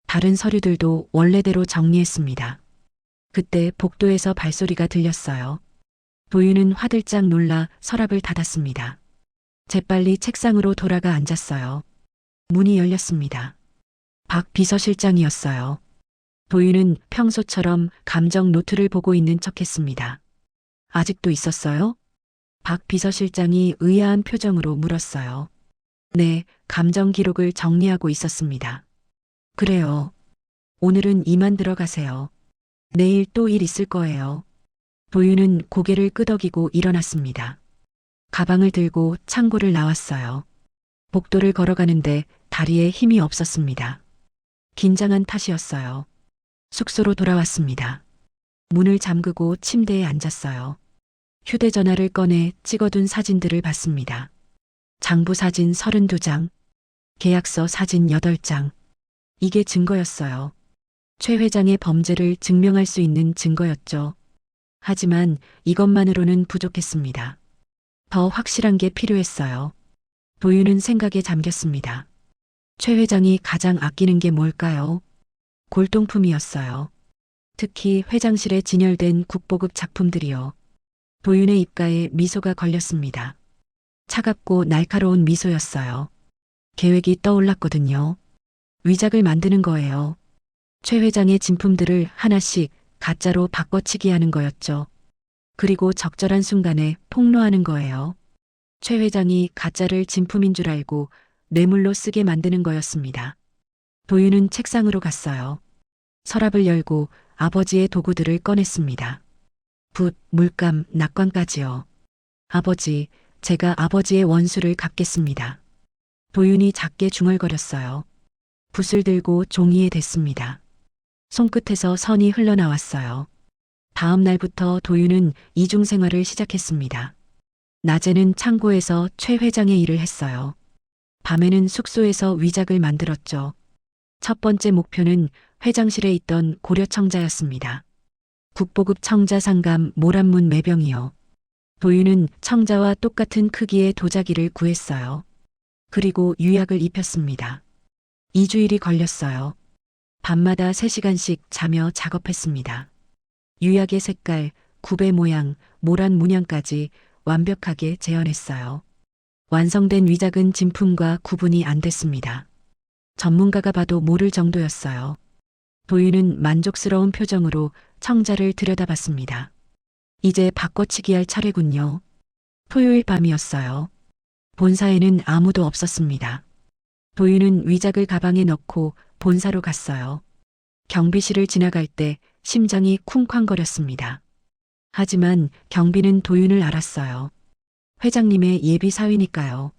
다른 서류들도 원래대로 정리했습니다. 그때 복도에서 발소리가 들렸어요. 도윤은 화들짝 놀라 서랍을 닫았습니다. 재빨리 책상으로 돌아가 앉았어요. 문이 열렸습니다. 박 비서실장이었어요. 도윤은 평소처럼 감정 노트를 보고 있는 척했습니다. 아직도 있었어요? 박 비서실장이 의아한 표정으로 물었어요. 네, 감정 기록을 정리하고 있었습니다. 그래요. 오늘은 이만 들어가세요. 내일 또 일 있을 거예요. 도윤은 고개를 끄덕이고 일어났습니다. 가방을 들고 창고를 나왔어요. 복도를 걸어가는데 다리에 힘이 없었습니다. 긴장한 탓이었어요. 숙소로 돌아왔습니다. 문을 잠그고 침대에 앉았어요. 휴대전화를 꺼내 찍어둔 사진들을 봤습니다. 장부 사진 32장, 계약서 사진 8장. 이게 증거였어요. 최 회장의 범죄를 증명할 수 있는 증거였죠. 하지만 이것만으로는 부족했습니다. 더 확실한 게 필요했어요. 도윤은 생각에 잠겼습니다. 최 회장이 가장 아끼는 게 뭘까요? 골동품이었어요. 특히 회장실에 진열된 국보급 작품들이요. 도윤의 입가에 미소가 걸렸습니다. 차갑고 날카로운 미소였어요. 계획이 떠올랐거든요. 위작을 만드는 거예요. 최 회장의 진품들을 하나씩 가짜로 바꿔치기 하는 거였죠. 그리고 적절한 순간에 폭로하는 거예요. 최 회장이 가짜를 진품인 줄 알고 뇌물로 쓰게 만드는 거였습니다. 도윤은 책상으로 갔어요. 서랍을 열고 아버지의 도구들을 꺼냈습니다. 붓, 물감, 낙관까지요. 아버지, 제가 아버지의 원수를 갚겠습니다. 도윤이 작게 중얼거렸어요. 붓을 들고 종이에 댔습니다. 손끝에서 선이 흘러나왔어요. 다음 날부터 도윤은 이중 생활을 시작했습니다. 낮에는 창고에서 최 회장의 일을 했어요. 밤에는 숙소에서 위작을 만들었죠. 첫 번째 목표는 회장실에 있던 고려청자였습니다. 국보급 청자 상감 모란문 매병이요. 도윤은 청자와 똑같은 크기의 도자기를 구했어요. 그리고 유약을 입혔습니다. 2주일이 걸렸어요. 밤마다 3시간씩 자며 작업했습니다. 유약의 색깔, 구배 모양, 모란 문양까지 완벽하게 재현했어요. 완성된 위작은 진품과 구분이 안 됐습니다. 전문가가 봐도 모를 정도였어요. 도윤은 만족스러운 표정으로 청자를 들여다봤습니다. 이제 바꿔치기 할 차례군요. 토요일 밤이었어요. 본사에는 아무도 없었습니다. 도윤은 위작을 가방에 넣고 본사로 갔어요. 경비실을 지나갈 때 심장이 쿵쾅거렸습니다. 하지만 경비는 도윤을 알았어요. 회장님의 예비 사위니까요.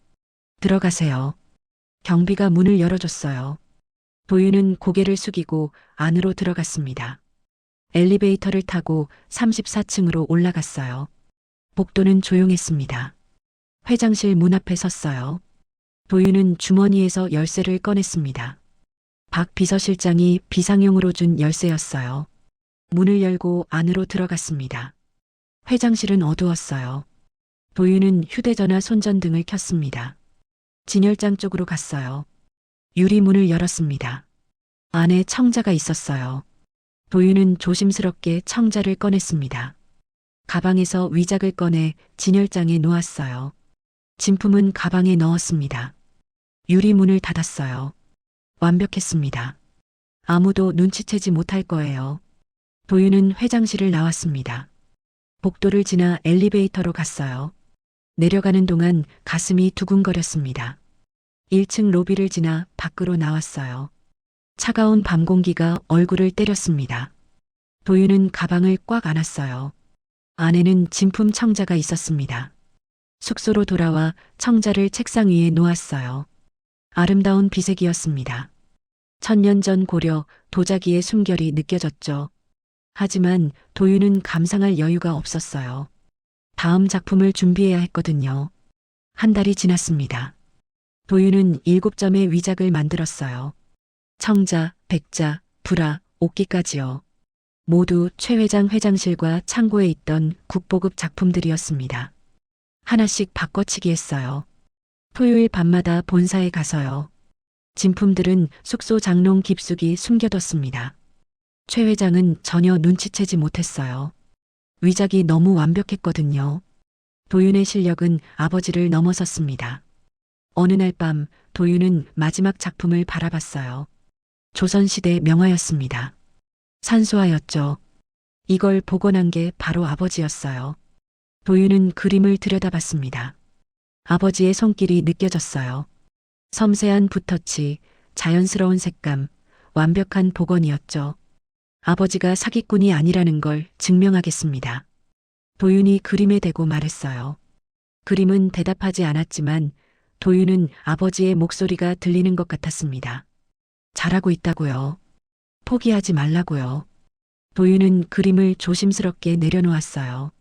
들어가세요. 경비가 문을 열어줬어요. 도윤은 고개를 숙이고 안으로 들어갔습니다. 엘리베이터를 타고 34층으로 올라갔어요. 복도는 조용했습니다. 회장실 문 앞에 섰어요. 도윤은 주머니에서 열쇠를 꺼냈습니다. 박 비서실장이 비상용으로 준 열쇠였어요. 문을 열고 안으로 들어갔습니다. 회장실은 어두웠어요. 도윤은 휴대전화 손전등을 켰습니다. 진열장 쪽으로 갔어요. 유리문을 열었습니다. 안에 청자가 있었어요. 도윤은 조심스럽게 청자를 꺼냈습니다. 가방에서 위작을 꺼내 진열장에 놓았어요. 진품은 가방에 넣었습니다. 유리문을 닫았어요. 완벽했습니다. 아무도 눈치채지 못할 거예요. 도윤은 회장실을 나왔습니다. 복도를 지나 엘리베이터로 갔어요. 내려가는 동안 가슴이 두근거렸습니다. 1층 로비를 지나 밖으로 나왔어요. 차가운 밤 공기가 얼굴을 때렸습니다. 도윤은 가방을 꽉 안았어요. 안에는 진품 청자가 있었습니다. 숙소로 돌아와 청자를 책상 위에 놓았어요. 아름다운 비색이었습니다. 1000년 전 고려 도자기의 숨결이 느껴졌죠. 하지만 도윤은 감상할 여유가 없었어요. 다음 작품을 준비해야 했거든요. 한 달이 지났습니다. 도윤은 7점의 위작을 만들었어요. 청자, 백자, 불화, 옥기까지요. 모두 최 회장 회장실과 창고에 있던 국보급 작품들이었습니다. 하나씩 바꿔치기 했어요. 토요일 밤마다 본사에 가서요. 진품들은 숙소 장롱 깊숙이 숨겨뒀습니다. 최 회장은 전혀 눈치채지 못했어요. 위작이 너무 완벽했거든요. 도윤의 실력은 아버지를 넘어섰습니다. 어느 날 밤 도윤은 마지막 작품을 바라봤어요. 조선시대 명화였습니다. 산수화였죠. 이걸 복원한 게 바로 아버지였어요. 도윤은 그림을 들여다봤습니다. 아버지의 손길이 느껴졌어요. 섬세한 붓터치, 자연스러운 색감, 완벽한 복원이었죠. 아버지가 사기꾼이 아니라는 걸 증명하겠습니다. 도윤이 그림에 대고 말했어요. 그림은 대답하지 않았지만 도윤은 아버지의 목소리가 들리는 것 같았습니다. 잘하고 있다고요. 포기하지 말라고요. 도윤은 그림을 조심스럽게 내려놓았어요.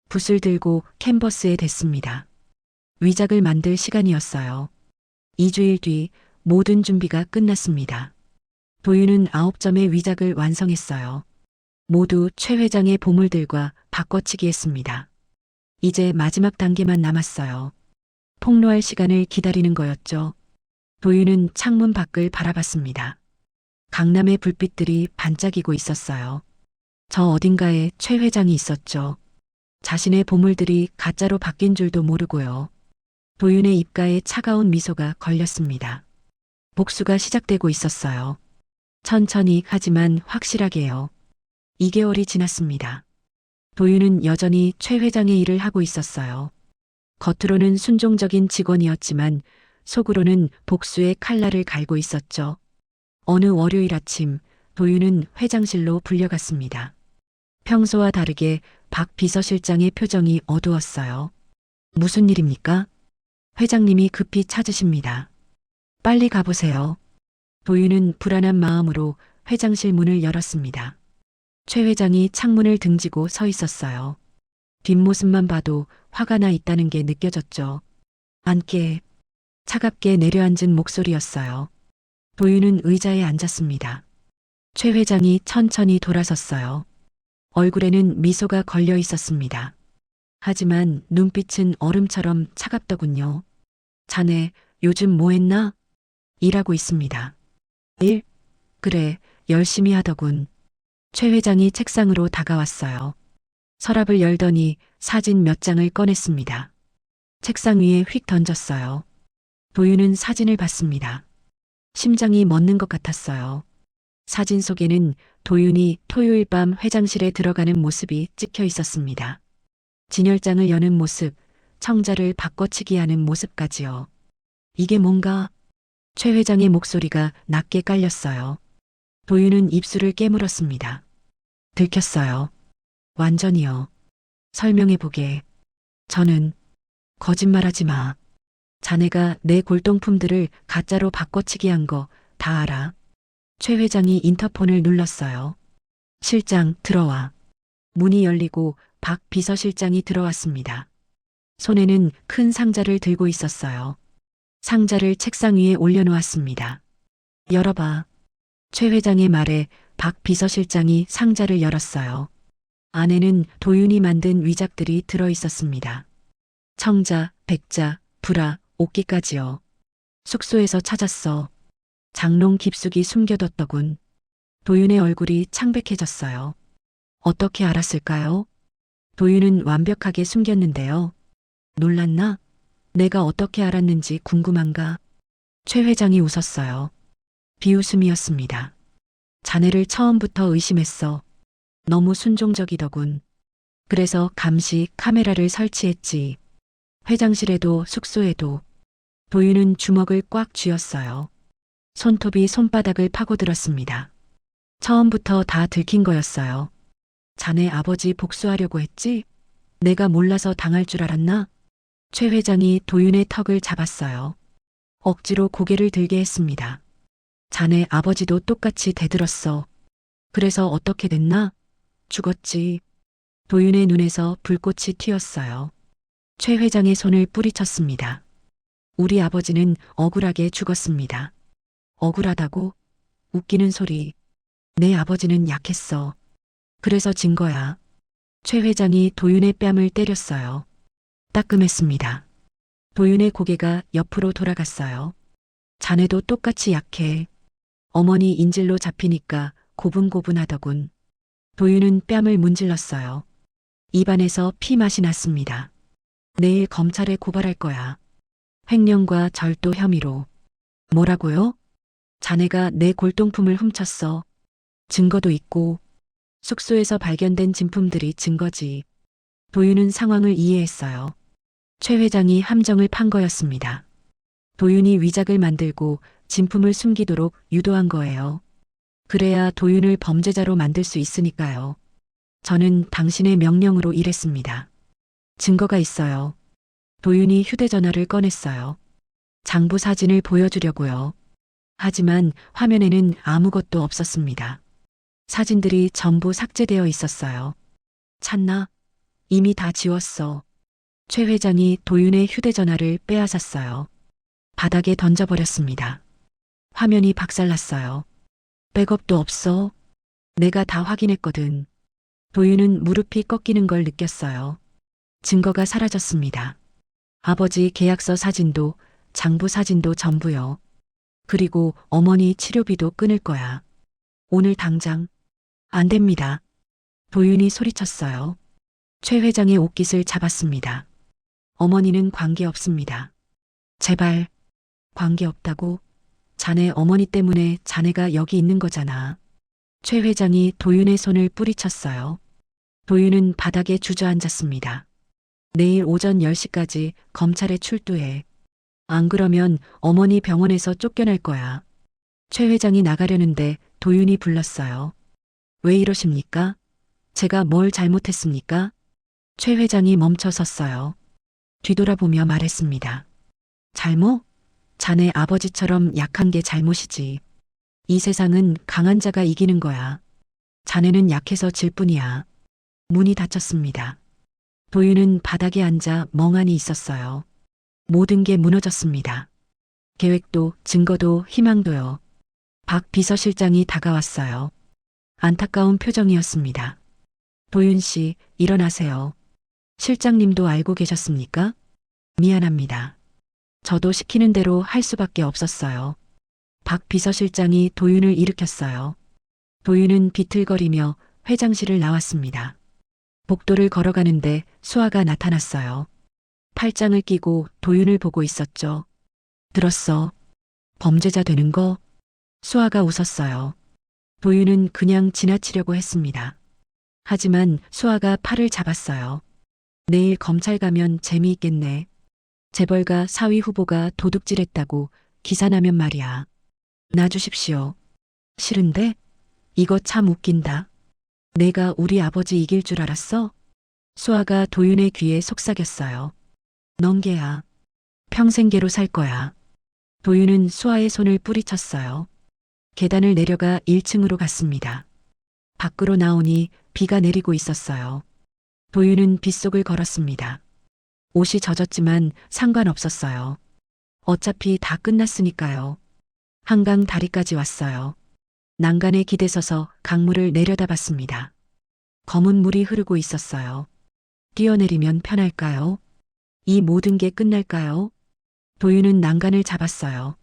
붓을 들고 캔버스에 댔습니다. 위작을 만들 시간이었어요. 2주일 뒤 모든 준비가 끝났습니다. 도윤은 9점의 위작을 완성했어요. 모두 최 회장의 보물들과 바꿔치기 했습니다. 이제 마지막 단계만 남았어요. 폭로할 시간을 기다리는 거였죠. 도윤은 창문 밖을 바라봤습니다. 강남의 불빛들이 반짝이고 있었어요. 저 어딘가에 최 회장이 있었죠. 자신의 보물들이 가짜로 바뀐 줄도 모르고요. 도윤의 입가에 차가운 미소가 걸렸습니다. 복수가 시작되고 있었어요. 천천히 하지만 확실하게요. 2개월이 지났습니다. 도윤은 여전히 최 회장의 일을 하고 있었어요. 겉으로는 순종적인 직원이었지만 속으로는 복수의 칼날을 갈고 있었죠. 어느 월요일 아침 도윤은 회장실로 불려갔습니다. 평소와 다르게 박 비서실장의 표정이 어두웠어요. 무슨 일입니까? 회장님이 급히 찾으십니다. 빨리 가보세요. 도윤은 불안한 마음으로 회장실 문을 열었습니다. 최 회장이 창문을 등지고 서 있었어요. 뒷모습만 봐도 화가 나 있다는 게 느껴졌죠. 앉게, 차갑게 내려앉은 목소리였어요. 도윤은 의자에 앉았습니다. 최 회장이 천천히 돌아섰어요. 얼굴에는 미소가 걸려 있었습니다. 하지만 눈빛은 얼음처럼 차갑더군요. 자네 요즘 뭐 했나? 일하고 있습니다. 일? 그래, 열심히 하더군. 최 회장이 책상으로 다가왔어요. 서랍을 열더니 사진 몇 장을 꺼냈습니다. 책상 위에 휙 던졌어요. 도윤은 사진을 봤습니다. 심장이 멎는 것 같았어요. 사진 속에는 도윤이 토요일 밤 회장실에 들어가는 모습이 찍혀 있었습니다. 진열장을 여는 모습, 청자를 바꿔치기 하는 모습까지요. 이게 뭔가? 최 회장의 목소리가 낮게 깔렸어요. 도윤은 입술을 깨물었습니다. 들켰어요. 완전히요. 설명해보게. 저는 거짓말하지 마. 자네가 내 골동품들을 가짜로 바꿔치기 한 거 다 알아. 최 회장이 인터폰을 눌렀어요. 실장, 들어와. 문이 열리고 박 비서실장이 들어왔습니다. 손에는 큰 상자를 들고 있었어요. 상자를 책상 위에 올려놓았습니다. 열어봐. 최 회장의 말에 박 비서실장이 상자를 열었어요. 안에는 도윤이 만든 위작들이 들어 있었습니다. 청자, 백자, 불화, 옷기까지요. 숙소에서 찾았어. 장롱 깊숙이 숨겨뒀더군. 도윤의 얼굴이 창백해졌어요. 어떻게 알았을까요? 도윤은 완벽하게 숨겼는데요. 놀랐나? 내가 어떻게 알았는지 궁금한가? 최 회장이 웃었어요. 비웃음이었습니다. 자네를 처음부터 의심했어. 너무 순종적이더군. 그래서 감시 카메라를 설치했지. 회장실에도 숙소에도. 도윤은 주먹을 꽉 쥐었어요. 손톱이 손바닥을 파고들었습니다. 처음부터 다 들킨 거였어요. 자네 아버지 복수하려고 했지? 내가 몰라서 당할 줄 알았나? 최 회장이 도윤의 턱을 잡았어요. 억지로 고개를 들게 했습니다. 자네 아버지도 똑같이 대들었어. 그래서 어떻게 됐나? 죽었지. 도윤의 눈에서 불꽃이 튀었어요. 최 회장의 손을 뿌리쳤습니다. 우리 아버지는 억울하게 죽었습니다. 억울하다고? 웃기는 소리. 내 아버지는 약했어. 그래서 진 거야. 최 회장이 도윤의 뺨을 때렸어요. 따끔했습니다. 도윤의 고개가 옆으로 돌아갔어요. 자네도 똑같이 약해. 어머니 인질로 잡히니까 고분고분하더군. 도윤은 뺨을 문질렀어요. 입안에서 피맛이 났습니다. 내일 검찰에 고발할 거야. 횡령과 절도 혐의로. 뭐라고요? 자네가 내 골동품을 훔쳤어. 증거도 있고. 숙소에서 발견된 진품들이 증거지. 도윤은 상황을 이해했어요. 최 회장이 함정을 판 거였습니다. 도윤이 위작을 만들고 진품을 숨기도록 유도한 거예요. 그래야 도윤을 범죄자로 만들 수 있으니까요. 저는 당신의 명령으로 일했습니다. 증거가 있어요. 도윤이 휴대전화를 꺼냈어요. 장부 사진을 보여주려고요. 하지만 화면에는 아무것도 없었습니다. 사진들이 전부 삭제되어 있었어요. 찾나? 이미 다 지웠어. 최 회장이 도윤의 휴대전화를 빼앗았어요. 바닥에 던져버렸습니다. 화면이 박살났어요. 백업도 없어. 내가 다 확인했거든. 도윤은 무릎이 꺾이는 걸 느꼈어요. 증거가 사라졌습니다. 아버지 계약서 사진도 장부 사진도 전부요. 그리고 어머니 치료비도 끊을 거야. 오늘 당장. 안 됩니다. 도윤이 소리쳤어요. 최 회장의 옷깃을 잡았습니다. 어머니는 관계없습니다. 제발. 관계없다고? 자네 어머니 때문에 자네가 여기 있는 거잖아. 최 회장이 도윤의 손을 뿌리쳤어요. 도윤은 바닥에 주저앉았습니다. 내일 오전 10시까지 검찰에 출두해. 안 그러면 어머니 병원에서 쫓겨날 거야. 최 회장이 나가려는데 도윤이 불렀어요. 왜 이러십니까? 제가 뭘 잘못했습니까? 최 회장이 멈춰 섰어요. 뒤돌아보며 말했습니다. 잘못? 자네 아버지처럼 약한 게 잘못이지. 이 세상은 강한 자가 이기는 거야. 자네는 약해서 질 뿐이야. 문이 닫혔습니다. 도윤은 바닥에 앉아 멍하니 있었어요. 모든 게 무너졌습니다. 계획도 증거도 희망도요. 박 비서실장이 다가왔어요. 안타까운 표정이었습니다. 도윤 씨, 일어나세요. 실장님도 알고 계셨습니까? 미안합니다. 저도 시키는 대로 할 수밖에 없었어요. 박 비서실장이 도윤을 일으켰어요. 도윤은 비틀거리며 회장실을 나왔습니다. 복도를 걸어가는데 수아가 나타났어요. 팔짱을 끼고 도윤을 보고 있었죠. 들었어. 범죄자 되는 거? 수아가 웃었어요. 도윤은 그냥 지나치려고 했습니다. 하지만 수아가 팔을 잡았어요. 내일 검찰 가면 재미있겠네. 재벌가 사위 후보가 도둑질했다고 기사 나면 말이야. 놔주십시오. 싫은데? 이거 참 웃긴다. 내가 우리 아버지 이길 줄 알았어? 수아가 도윤의 귀에 속삭였어요. 넌 개야. 평생 개로 살 거야. 도윤은 수아의 손을 뿌리쳤어요. 계단을 내려가 1층으로 갔습니다. 밖으로 나오니 비가 내리고 있었어요. 도윤은 빗속을 걸었습니다. 옷이 젖었지만 상관없었어요. 어차피 다 끝났으니까요. 한강 다리까지 왔어요. 난간에 기대서서 강물을 내려다봤습니다. 검은 물이 흐르고 있었어요. 뛰어내리면 편할까요? 이 모든 게 끝날까요? 도윤은 난간을 잡았어요.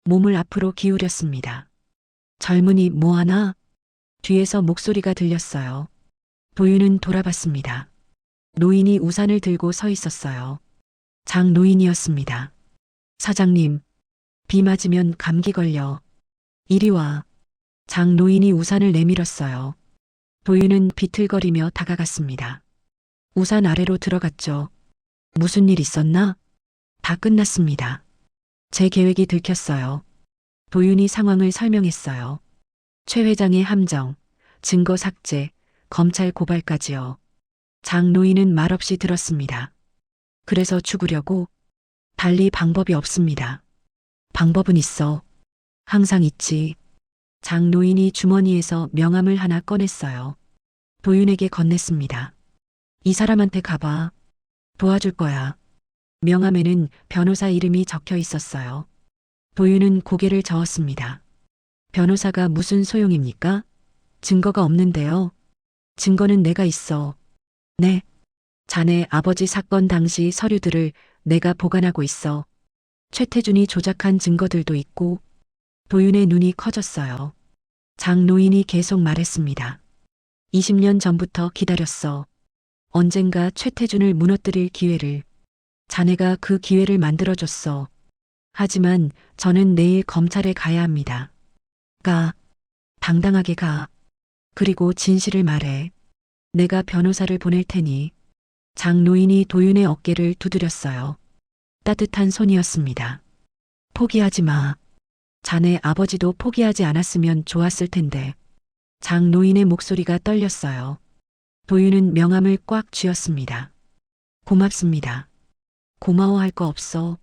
몸을 앞으로 기울였습니다. 젊은이 뭐하나? 뒤에서 목소리가 들렸어요. 도윤은 돌아봤습니다. 노인이 우산을 들고 서 있었어요. 장노인이었습니다. 사장님, 비 맞으면 감기 걸려. 이리 와. 장노인이 우산을 내밀었어요. 도윤은 비틀거리며 다가갔습니다. 우산 아래로 들어갔죠. 무슨 일 있었나? 다 끝났습니다. 제 계획이 들켰어요. 도윤이 상황을 설명했어요. 최 회장의 함정, 증거 삭제, 검찰 고발까지요. 장노인은 말없이 들었습니다. 그래서 죽으려고? 달리 방법이 없습니다. 방법은 있어. 항상 있지. 장노인이 주머니에서 명함을 하나 꺼냈어요. 도윤에게 건넸습니다. 이 사람한테 가봐. 도와줄 거야. 명함에는 변호사 이름이 적혀 있었어요. 도윤은 고개를 저었습니다. 변호사가 무슨 소용입니까? 증거가 없는데요. 증거는 내가 있어. 네. 자네 아버지 사건 당시 서류들을 내가 보관하고 있어. 최태준이 조작한 증거들도 있고. 도윤의 눈이 커졌어요. 장노인이 계속 말했습니다. 20년 전부터 기다렸어. 언젠가 최태준을 무너뜨릴 기회를. 자네가 그 기회를 만들어줬어. 하지만 저는 내일 검찰에 가야 합니다. 가. 당당하게 가. 그리고 진실을 말해. 내가 변호사를 보낼 테니. 장노인이 도윤의 어깨를 두드렸어요. 따뜻한 손이었습니다. 포기하지 마. 자네 아버지도 포기하지 않았으면 좋았을 텐데. 장노인의 목소리가 떨렸어요. 도윤은 명함을 꽉 쥐었습니다. 고맙습니다. 고마워할 거 없어.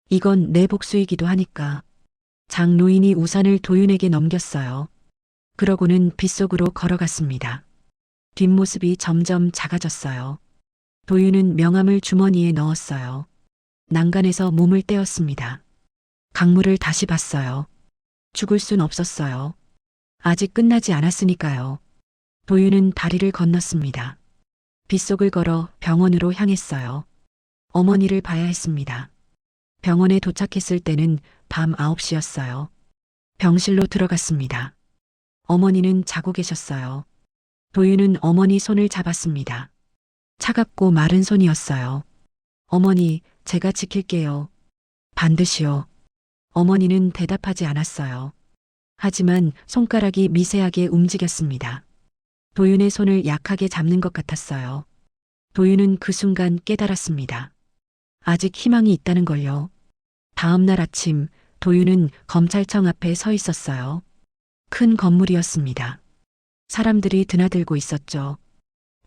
이건 내 복수이기도 하니까. 장노인이 우산을 도윤에게 넘겼어요. 그러고는 빗속으로 걸어갔습니다. 뒷모습이 점점 작아졌어요. 도윤은 명함을 주머니에 넣었어요. 난간에서 몸을 떼었습니다. 강물을 다시 봤어요. 죽을 순 없었어요. 아직 끝나지 않았으니까요. 도윤은 다리를 건넜습니다. 빗속을 걸어 병원으로 향했어요. 어머니를 봐야 했습니다. 병원에 도착했을 때는 밤 9시였어요. 병실로 들어갔습니다. 어머니는 자고 계셨어요. 도윤은 어머니 손을 잡았습니다. 차갑고 마른 손이었어요. 어머니, 제가 지킬게요. 반드시요. 어머니는 대답하지 않았어요. 하지만 손가락이 미세하게 움직였습니다. 도윤의 손을 약하게 잡는 것 같았어요. 도윤은 그 순간 깨달았습니다. 아직 희망이 있다는 걸요. 다음 날 아침 도윤은 검찰청 앞에 서 있었어요. 큰 건물이었습니다. 사람들이 드나들고 있었죠.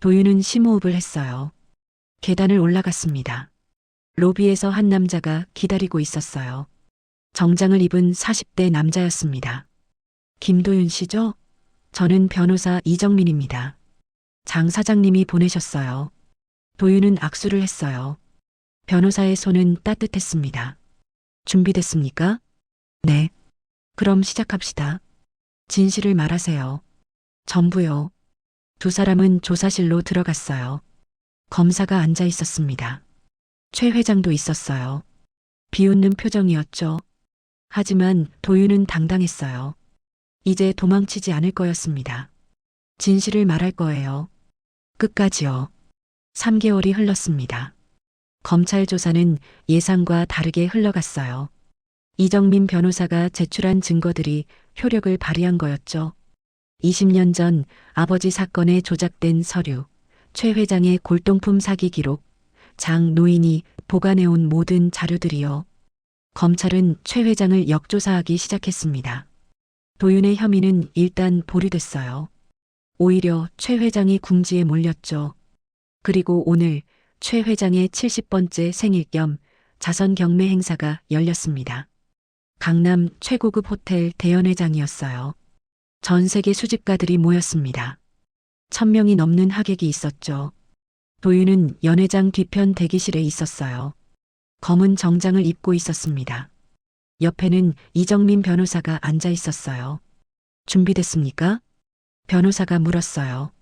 도윤은 심호흡을 했어요. 계단을 올라갔습니다. 로비에서 한 남자가 기다리고 있었어요. 정장을 입은 40대 남자였습니다. 김도윤 씨죠? 저는 변호사 이정민입니다. 장 사장님이 보내셨어요. 도윤은 악수를 했어요. 변호사의 손은 따뜻했습니다. 준비됐습니까? 네. 그럼 시작합시다. 진실을 말하세요. 전부요. 두 사람은 조사실로 들어갔어요. 검사가 앉아 있었습니다. 최 회장도 있었어요. 비웃는 표정이었죠. 하지만 도윤은 당당했어요. 이제 도망치지 않을 거였습니다. 진실을 말할 거예요. 끝까지요. 3개월이 흘렀습니다. 검찰 조사는 예상과 다르게 흘러갔어요. 이정민 변호사가 제출한 증거들이 효력을 발휘한 거였죠. 20년 전 아버지 사건에 조작된 서류, 최 회장의 골동품 사기 기록, 장 노인이 보관해온 모든 자료들이요. 검찰은 최 회장을 역조사하기 시작했습니다. 도윤의 혐의는 일단 보류됐어요. 오히려 최 회장이 궁지에 몰렸죠. 그리고 오늘 최 회장의 70번째 생일 겸 자선 경매 행사가 열렸습니다. 강남 최고급 호텔 대연회장이었어요. 전 세계 수집가들이 모였습니다. 1000명이 넘는 하객이 있었죠. 도윤은 연회장 뒤편 대기실에 있었어요. 검은 정장을 입고 있었습니다. 옆에는 이정민 변호사가 앉아 있었어요. 준비됐습니까? 변호사가 물었어요.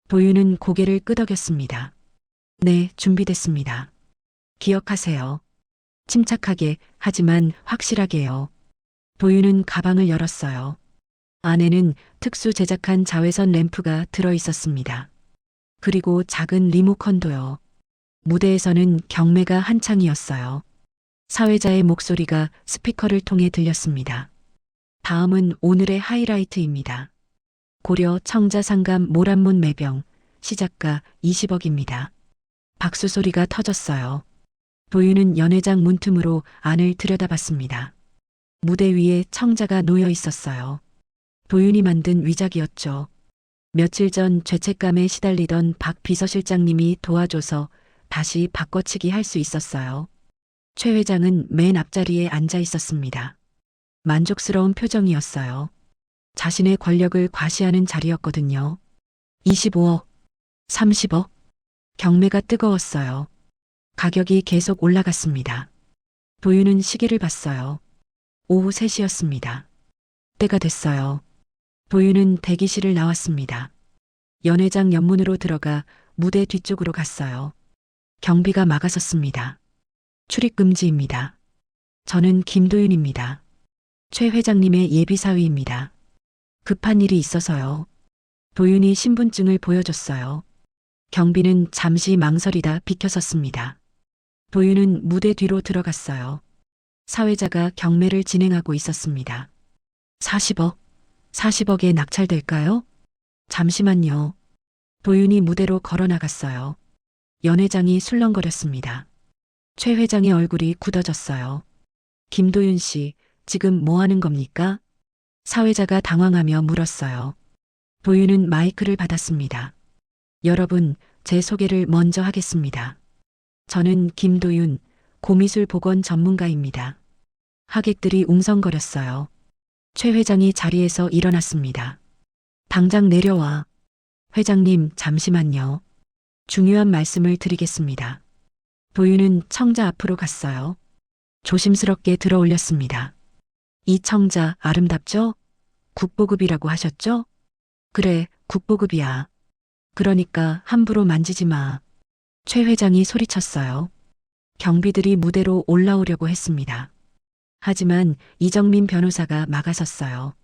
도윤은 고개를 끄덕였습니다. 네, 준비됐습니다. 기억하세요. 침착하게, 하지만 확실하게요. 도윤은 가방을 열었어요. 안에는 특수 제작한 자외선 램프가 들어 있었습니다. 그리고 작은 리모컨도요. 무대에서는 경매가 한창이었어요. 사회자의 목소리가 스피커를 통해 들렸습니다. 다음은 오늘의 하이라이트입니다. 고려 청자상감 모란문 매병, 시작가 20억입니다. 박수 소리가 터졌어요. 도윤은 연회장 문틈으로 안을 들여다봤습니다. 무대 위에 청자가 놓여 있었어요. 도윤이 만든 위작이었죠. 며칠 전 죄책감에 시달리던 박 비서실장님이 도와줘서 다시 바꿔치기 할 수 있었어요. 최 회장은 맨 앞자리에 앉아 있었습니다. 만족스러운 표정이었어요. 자신의 권력을 과시하는 자리였거든요. 25억, 30억. 경매가 뜨거웠어요. 가격이 계속 올라갔습니다. 도윤은 시계를 봤어요. 오후 3시였습니다. 때가 됐어요. 도윤은 대기실을 나왔습니다. 연회장 옆문으로 들어가 무대 뒤쪽으로 갔어요. 경비가 막아섰습니다. 출입 금지입니다. 저는 김도윤입니다. 최 회장님의 예비사위입니다. 급한 일이 있어서요. 도윤이 신분증을 보여줬어요. 경비는 잠시 망설이다 비켜섰습니다. 도윤은 무대 뒤로 들어갔어요. 사회자가 경매를 진행하고 있었습니다. 40억, 40억에 낙찰될까요? 잠시만요. 도윤이 무대로 걸어 나갔어요. 연회장이 술렁거렸습니다. 최 회장의 얼굴이 굳어졌어요. 김도윤 씨, 지금 뭐 하는 겁니까? 사회자가 당황하며 물었어요. 도윤은 마이크를 받았습니다. 여러분, 제 소개를 먼저 하겠습니다. 저는 김도윤, 고미술 복원 전문가입니다. 하객들이 웅성거렸어요. 최 회장이 자리에서 일어났습니다. 당장 내려와. 회장님, 잠시만요. 중요한 말씀을 드리겠습니다. 도윤은 청자 앞으로 갔어요. 조심스럽게 들어 올렸습니다. 이 청자 아름답죠? 국보급이라고 하셨죠? 그래, 국보급이야. 그러니까 함부로 만지지 마. 최 회장이 소리쳤어요. 경비들이 무대로 올라오려고 했습니다. 하지만 이정민 변호사가 막아섰어요.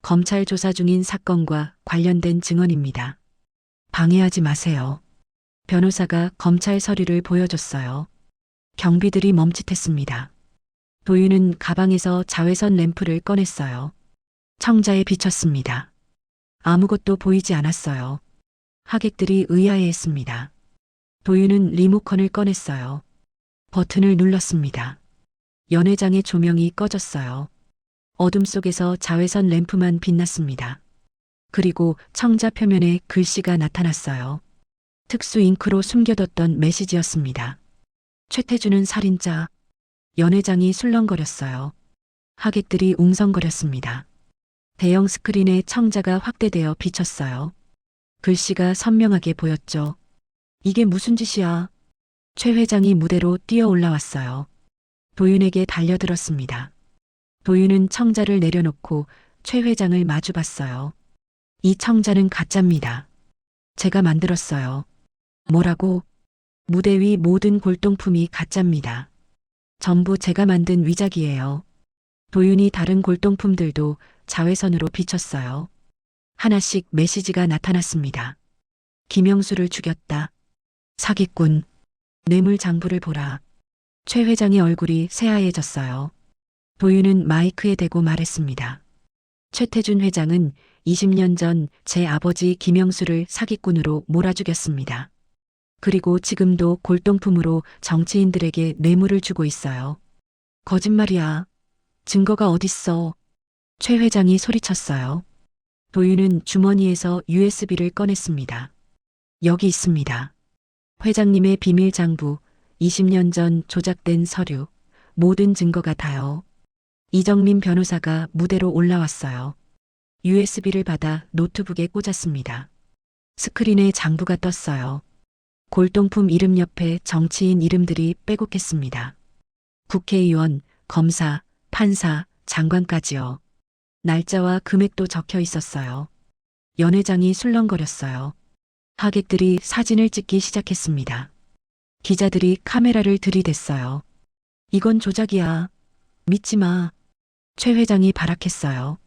검찰 조사 중인 사건과 관련된 증언입니다. 방해하지 마세요. 변호사가 검찰 서류를 보여줬어요. 경비들이 멈칫했습니다. 도윤은 가방에서 자외선 램프를 꺼냈어요. 청자에 비쳤습니다. 아무것도 보이지 않았어요. 하객들이 의아해했습니다. 도윤은 리모컨을 꺼냈어요. 버튼을 눌렀습니다. 연회장의 조명이 꺼졌어요. 어둠 속에서 자외선 램프만 빛났습니다. 그리고 청자 표면에 글씨가 나타났어요. 특수 잉크로 숨겨뒀던 메시지였습니다. 최태준은 살인자. 연회장이 술렁거렸어요. 하객들이 웅성거렸습니다. 대형 스크린에 청자가 확대되어 비쳤어요. 글씨가 선명하게 보였죠. 이게 무슨 짓이야? 최 회장이 무대로 뛰어 올라왔어요. 도윤에게 달려들었습니다. 도윤은 청자를 내려놓고 최 회장을 마주봤어요. 이 청자는 가짜입니다. 제가 만들었어요. 뭐라고? 무대 위 모든 골동품이 가짜입니다. 전부 제가 만든 위작이에요. 도윤이 다른 골동품들도 자외선으로 비쳤어요. 하나씩 메시지가 나타났습니다. 김영수를 죽였다. 사기꾼. 뇌물 장부를 보라. 최 회장의 얼굴이 새하얘졌어요. 도윤은 마이크에 대고 말했습니다. 최태준 회장은 20년 전 제 아버지 김영수를 사기꾼으로 몰아 죽였습니다. 그리고 지금도 골동품으로 정치인들에게 뇌물을 주고 있어요. 거짓말이야. 증거가 어딨어? 최 회장이 소리쳤어요. 도윤은 주머니에서 USB를 꺼냈습니다. 여기 있습니다. 회장님의 비밀 장부, 20년 전 조작된 서류, 모든 증거가 다요. 이정민 변호사가 무대로 올라왔어요. USB를 받아 노트북에 꽂았습니다. 스크린에 장부가 떴어요. 골동품 이름 옆에 정치인 이름들이 빼곡했습니다. 국회의원, 검사, 판사, 장관까지요. 날짜와 금액도 적혀 있었어요. 연 회장이 술렁거렸어요. 하객들이 사진을 찍기 시작했습니다. 기자들이 카메라를 들이댔어요. 이건 조작이야. 믿지 마. 최 회장이 발악했어요.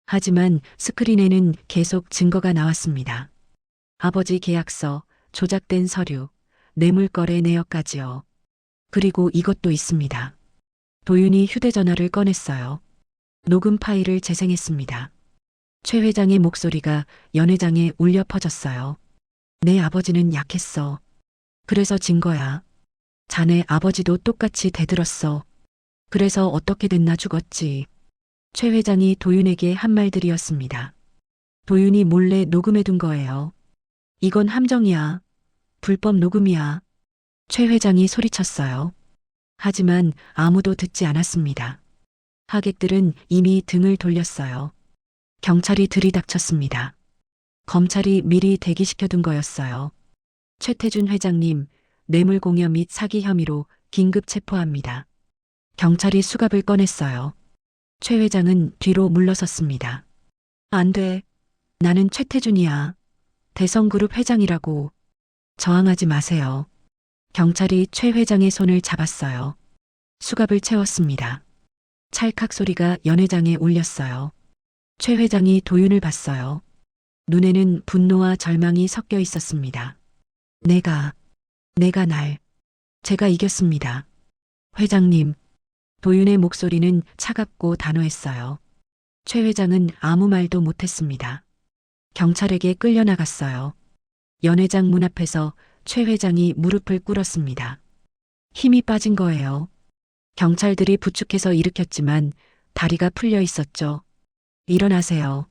하지만 스크린에는 계속 증거가 나왔습니다. 아버지 계약서, 조작된 서류, 뇌물거래 내역까지요. 그리고 이것도 있습니다. 도윤이 휴대전화를 꺼냈어요. 녹음 파일을 재생했습니다. 최 회장의 목소리가 연 회장에 울려 퍼졌어요. 내 아버지는 약했어. 그래서 진 거야. 자네 아버지도 똑같이 대들었어. 그래서 어떻게 됐나 죽었지. 최 회장이 도윤에게 한 말들이었습니다. 도윤이 몰래 녹음해둔 거예요. 이건 함정이야. 불법 녹음이야. 최 회장이 소리쳤어요. 하지만 아무도 듣지 않았습니다. 하객들은 이미 등을 돌렸어요. 경찰이 들이닥쳤습니다. 검찰이 미리 대기시켜둔 거였어요. 최태준 회장님, 뇌물공여 및 사기 혐의로 긴급 체포합니다. 경찰이 수갑을 꺼냈어요. 최 회장은 뒤로 물러섰습니다. 안 돼. 나는 최태준이야. 대성그룹 회장이라고. 저항하지 마세요. 경찰이 최 회장의 손을 잡았어요. 수갑을 채웠습니다. 찰칵 소리가 연 회장에 울렸어요. 최 회장이 도윤을 봤어요. 눈에는 분노와 절망이 섞여 있었습니다. 제가 이겼습니다. 회장님. 도윤의 목소리는 차갑고 단호했어요. 최 회장은 아무 말도 못했습니다. 경찰에게 끌려나갔어요. 연 회장 문 앞에서 최 회장이 무릎을 꿇었습니다. 힘이 빠진 거예요. 경찰들이 부축해서 일으켰지만 다리가 풀려 있었죠. 일어나세요.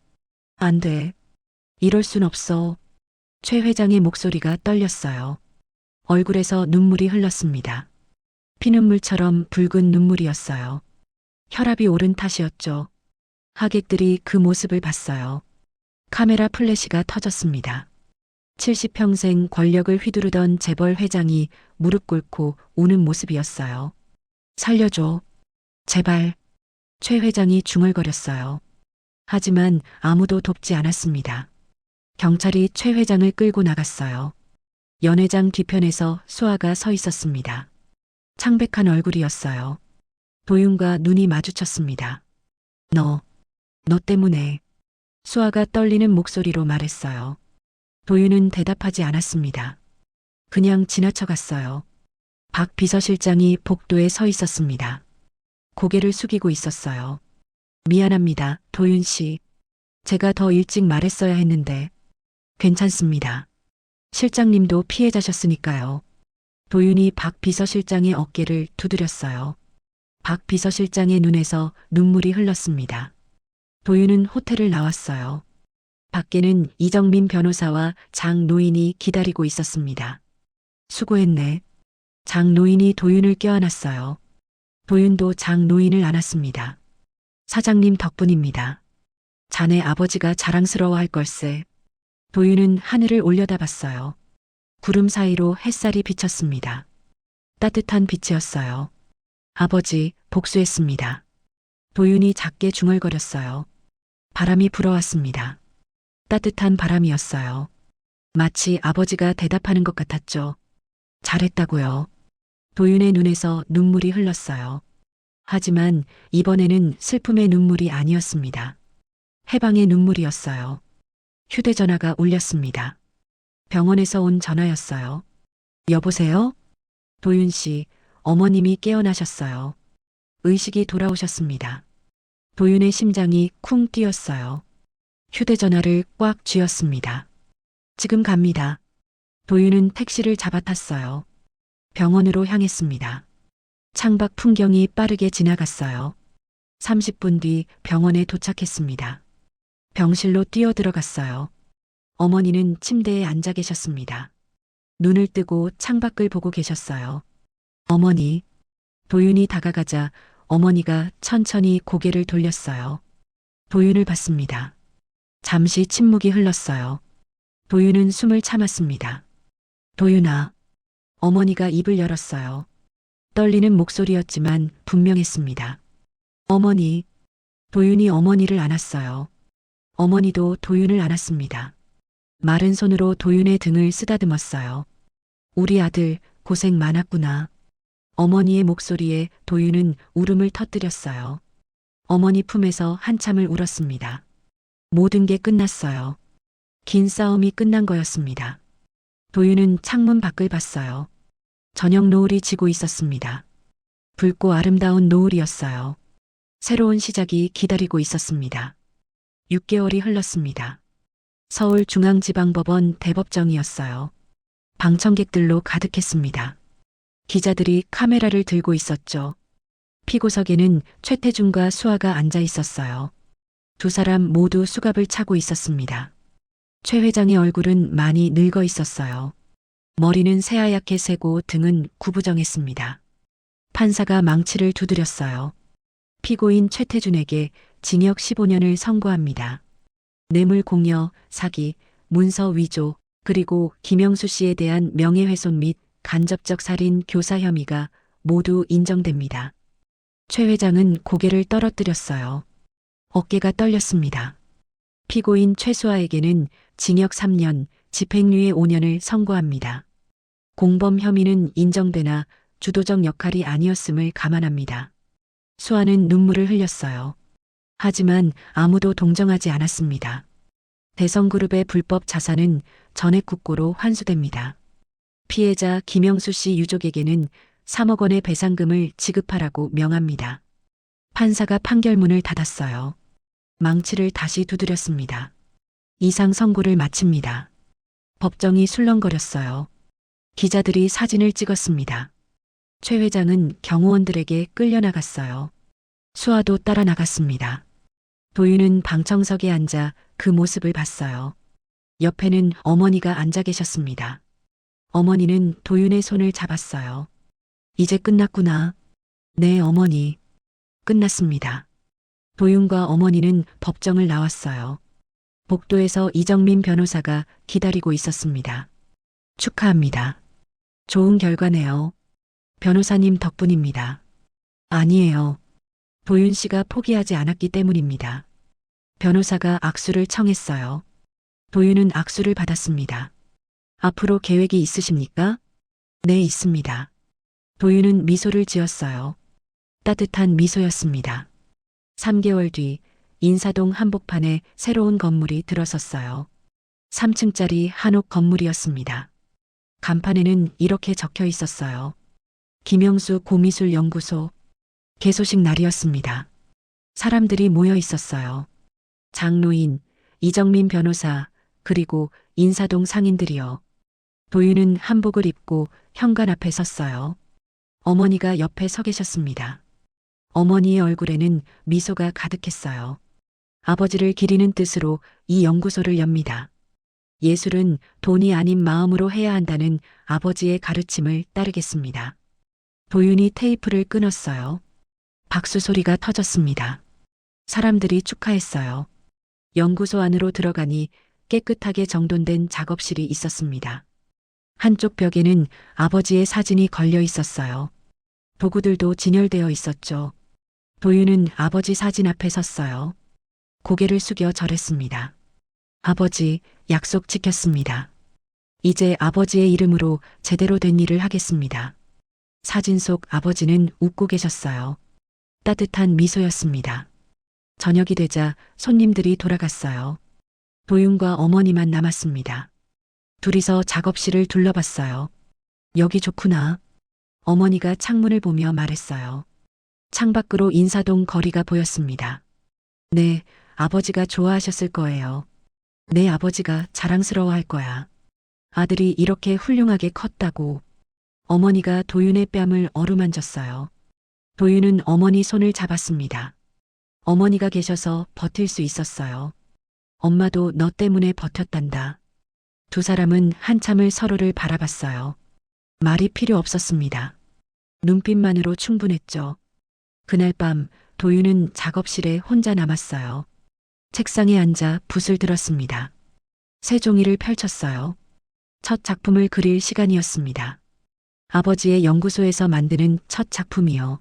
안 돼. 이럴 순 없어. 최 회장의 목소리가 떨렸어요. 얼굴에서 눈물이 흘렀습니다. 피눈물처럼 붉은 눈물이었어요. 혈압이 오른 탓이었죠. 하객들이 그 모습을 봤어요. 카메라 플래시가 터졌습니다. 70평생 권력을 휘두르던 재벌 회장이 무릎 꿇고 우는 모습이었어요. 살려줘. 제발. 최 회장이 중얼거렸어요. 하지만 아무도 돕지 않았습니다. 경찰이 최 회장을 끌고 나갔어요. 연 회장 뒤편에서 수아가 서 있었습니다. 창백한 얼굴이었어요. 도윤과 눈이 마주쳤습니다. 너 때문에. 수아가 떨리는 목소리로 말했어요. 도윤은 대답하지 않았습니다. 그냥 지나쳐갔어요. 박 비서실장이 복도에 서 있었습니다. 고개를 숙이고 있었어요. 미안합니다, 도윤 씨. 제가 더 일찍 말했어야 했는데. 괜찮습니다. 실장님도 피해자셨으니까요. 도윤이 박 비서실장의 어깨를 두드렸어요. 박 비서실장의 눈에서 눈물이 흘렀습니다. 도윤은 호텔을 나왔어요. 밖에는 이정민 변호사와 장 노인이 기다리고 있었습니다. 수고했네. 장 노인이 도윤을 껴안았어요. 도윤도 장 노인을 안았습니다. 사장님 덕분입니다. 자네 아버지가 자랑스러워할 걸세. 도윤은 하늘을 올려다봤어요. 구름 사이로 햇살이 비쳤습니다. 따뜻한 빛이었어요. 아버지, 복수했습니다. 도윤이 작게 중얼거렸어요. 바람이 불어왔습니다. 따뜻한 바람이었어요. 마치 아버지가 대답하는 것 같았죠. 잘했다고요. 도윤의 눈에서 눈물이 흘렀어요. 하지만 이번에는 슬픔의 눈물이 아니었습니다. 해방의 눈물이었어요. 휴대전화가 울렸습니다. 병원에서 온 전화였어요. 여보세요? 도윤 씨, 어머님이 깨어나셨어요. 의식이 돌아오셨습니다. 도윤의 심장이 쿵 뛰었어요. 휴대전화를 꽉 쥐었습니다. 지금 갑니다. 도윤은 택시를 잡아탔어요. 병원으로 향했습니다. 창밖 풍경이 빠르게 지나갔어요. 30분 뒤 병원에 도착했습니다. 병실로 뛰어들어갔어요. 어머니는 침대에 앉아 계셨습니다. 눈을 뜨고 창밖을 보고 계셨어요. 어머니. 도윤이 다가가자 어머니가 천천히 고개를 돌렸어요. 도윤을 봤습니다. 잠시 침묵이 흘렀어요. 도윤은 숨을 참았습니다. 도윤아. 어머니가 입을 열었어요. 떨리는 목소리였지만 분명했습니다. 어머니. 도윤이 어머니를 안았어요. 어머니도 도윤을 안았습니다. 마른 손으로 도윤의 등을 쓰다듬었어요. 우리 아들 고생 많았구나. 어머니의 목소리에 도윤은 울음을 터뜨렸어요. 어머니 품에서 한참을 울었습니다. 모든 게 끝났어요. 긴 싸움이 끝난 거였습니다. 도윤은 창문 밖을 봤어요. 저녁 노을이 지고 있었습니다. 붉고 아름다운 노을이었어요. 새로운 시작이 기다리고 있었습니다. 6개월이 흘렀습니다. 서울중앙지방법원 대법정이었어요. 방청객들로 가득했습니다. 기자들이 카메라를 들고 있었죠. 피고석에는 최태준과 수아가 앉아 있었어요. 두 사람 모두 수갑을 차고 있었습니다. 최 회장의 얼굴은 많이 늙어 있었어요. 머리는 새하얗게 새고 등은 구부정했습니다. 판사가 망치를 두드렸어요. 피고인 최태준에게 징역 15년을 선고합니다. 뇌물 공여, 사기, 문서 위조, 그리고 김영수 씨에 대한 명예훼손 및 간접적 살인 교사 혐의가 모두 인정됩니다. 최 회장은 고개를 떨어뜨렸어요. 어깨가 떨렸습니다. 피고인 최수아에게는 징역 3년, 집행유예 5년을 선고합니다. 공범 혐의는 인정되나 주도적 역할이 아니었음을 감안합니다. 수아는 눈물을 흘렸어요. 하지만 아무도 동정하지 않았습니다. 대성그룹의 불법 자산은 전액국고로 환수됩니다. 피해자 김영수 씨 유족에게는 3억 원의 배상금을 지급하라고 명합니다. 판사가 판결문을 닫았어요. 망치를 다시 두드렸습니다. 이상 선고를 마칩니다. 법정이 술렁거렸어요. 기자들이 사진을 찍었습니다. 최 회장은 경호원들에게 끌려나갔어요. 수아도 따라 나갔습니다. 도윤은 방청석에 앉아 그 모습을 봤어요. 옆에는 어머니가 앉아 계셨습니다. 어머니는 도윤의 손을 잡았어요. 이제 끝났구나. 네, 어머니. 끝났습니다. 도윤과 어머니는 법정을 나왔어요. 복도에서 이정민 변호사가 기다리고 있었습니다. 축하합니다. 좋은 결과네요. 변호사님 덕분입니다. 아니에요. 도윤 씨가 포기하지 않았기 때문입니다. 변호사가 악수를 청했어요. 도윤은 악수를 받았습니다. 앞으로 계획이 있으십니까? 네, 있습니다. 도윤은 미소를 지었어요. 따뜻한 미소였습니다. 3개월 뒤 인사동 한복판에 새로운 건물이 들어섰어요. 3층짜리 한옥 건물이었습니다. 간판에는 이렇게 적혀 있었어요. 김영수 고미술연구소. 개소식 날이었습니다. 사람들이 모여 있었어요. 장로인, 이정민 변호사, 그리고 인사동 상인들이요. 도윤은 한복을 입고 현관 앞에 섰어요. 어머니가 옆에 서 계셨습니다. 어머니의 얼굴에는 미소가 가득했어요. 아버지를 기리는 뜻으로 이 연구소를 엽니다. 예술은 돈이 아닌 마음으로 해야 한다는 아버지의 가르침을 따르겠습니다. 도윤이 테이프를 끊었어요. 박수 소리가 터졌습니다. 사람들이 축하했어요. 연구소 안으로 들어가니 깨끗하게 정돈된 작업실이 있었습니다. 한쪽 벽에는 아버지의 사진이 걸려 있었어요. 도구들도 진열되어 있었죠. 도윤은 아버지 사진 앞에 섰어요. 고개를 숙여 절했습니다. 아버지, 약속 지켰습니다. 이제 아버지의 이름으로 제대로 된 일을 하겠습니다. 사진 속 아버지는 웃고 계셨어요. 따뜻한 미소였습니다. 저녁이 되자 손님들이 돌아갔어요. 도윤과 어머니만 남았습니다. 둘이서 작업실을 둘러봤어요. 여기 좋구나. 어머니가 창문을 보며 말했어요. 창밖으로 인사동 거리가 보였습니다. 네, 아버지가 좋아하셨을 거예요. 내 아버지가 자랑스러워할 거야. 아들이 이렇게 훌륭하게 컸다고. 어머니가 도윤의 뺨을 어루만졌어요. 도윤은 어머니 손을 잡았습니다. 어머니가 계셔서 버틸 수 있었어요. 엄마도 너 때문에 버텼단다. 두 사람은 한참을 서로를 바라봤어요. 말이 필요 없었습니다. 눈빛만으로 충분했죠. 그날 밤 도윤은 작업실에 혼자 남았어요. 책상에 앉아 붓을 들었습니다. 새 종이를 펼쳤어요. 첫 작품을 그릴 시간이었습니다. 아버지의 연구소에서 만드는 첫 작품이요.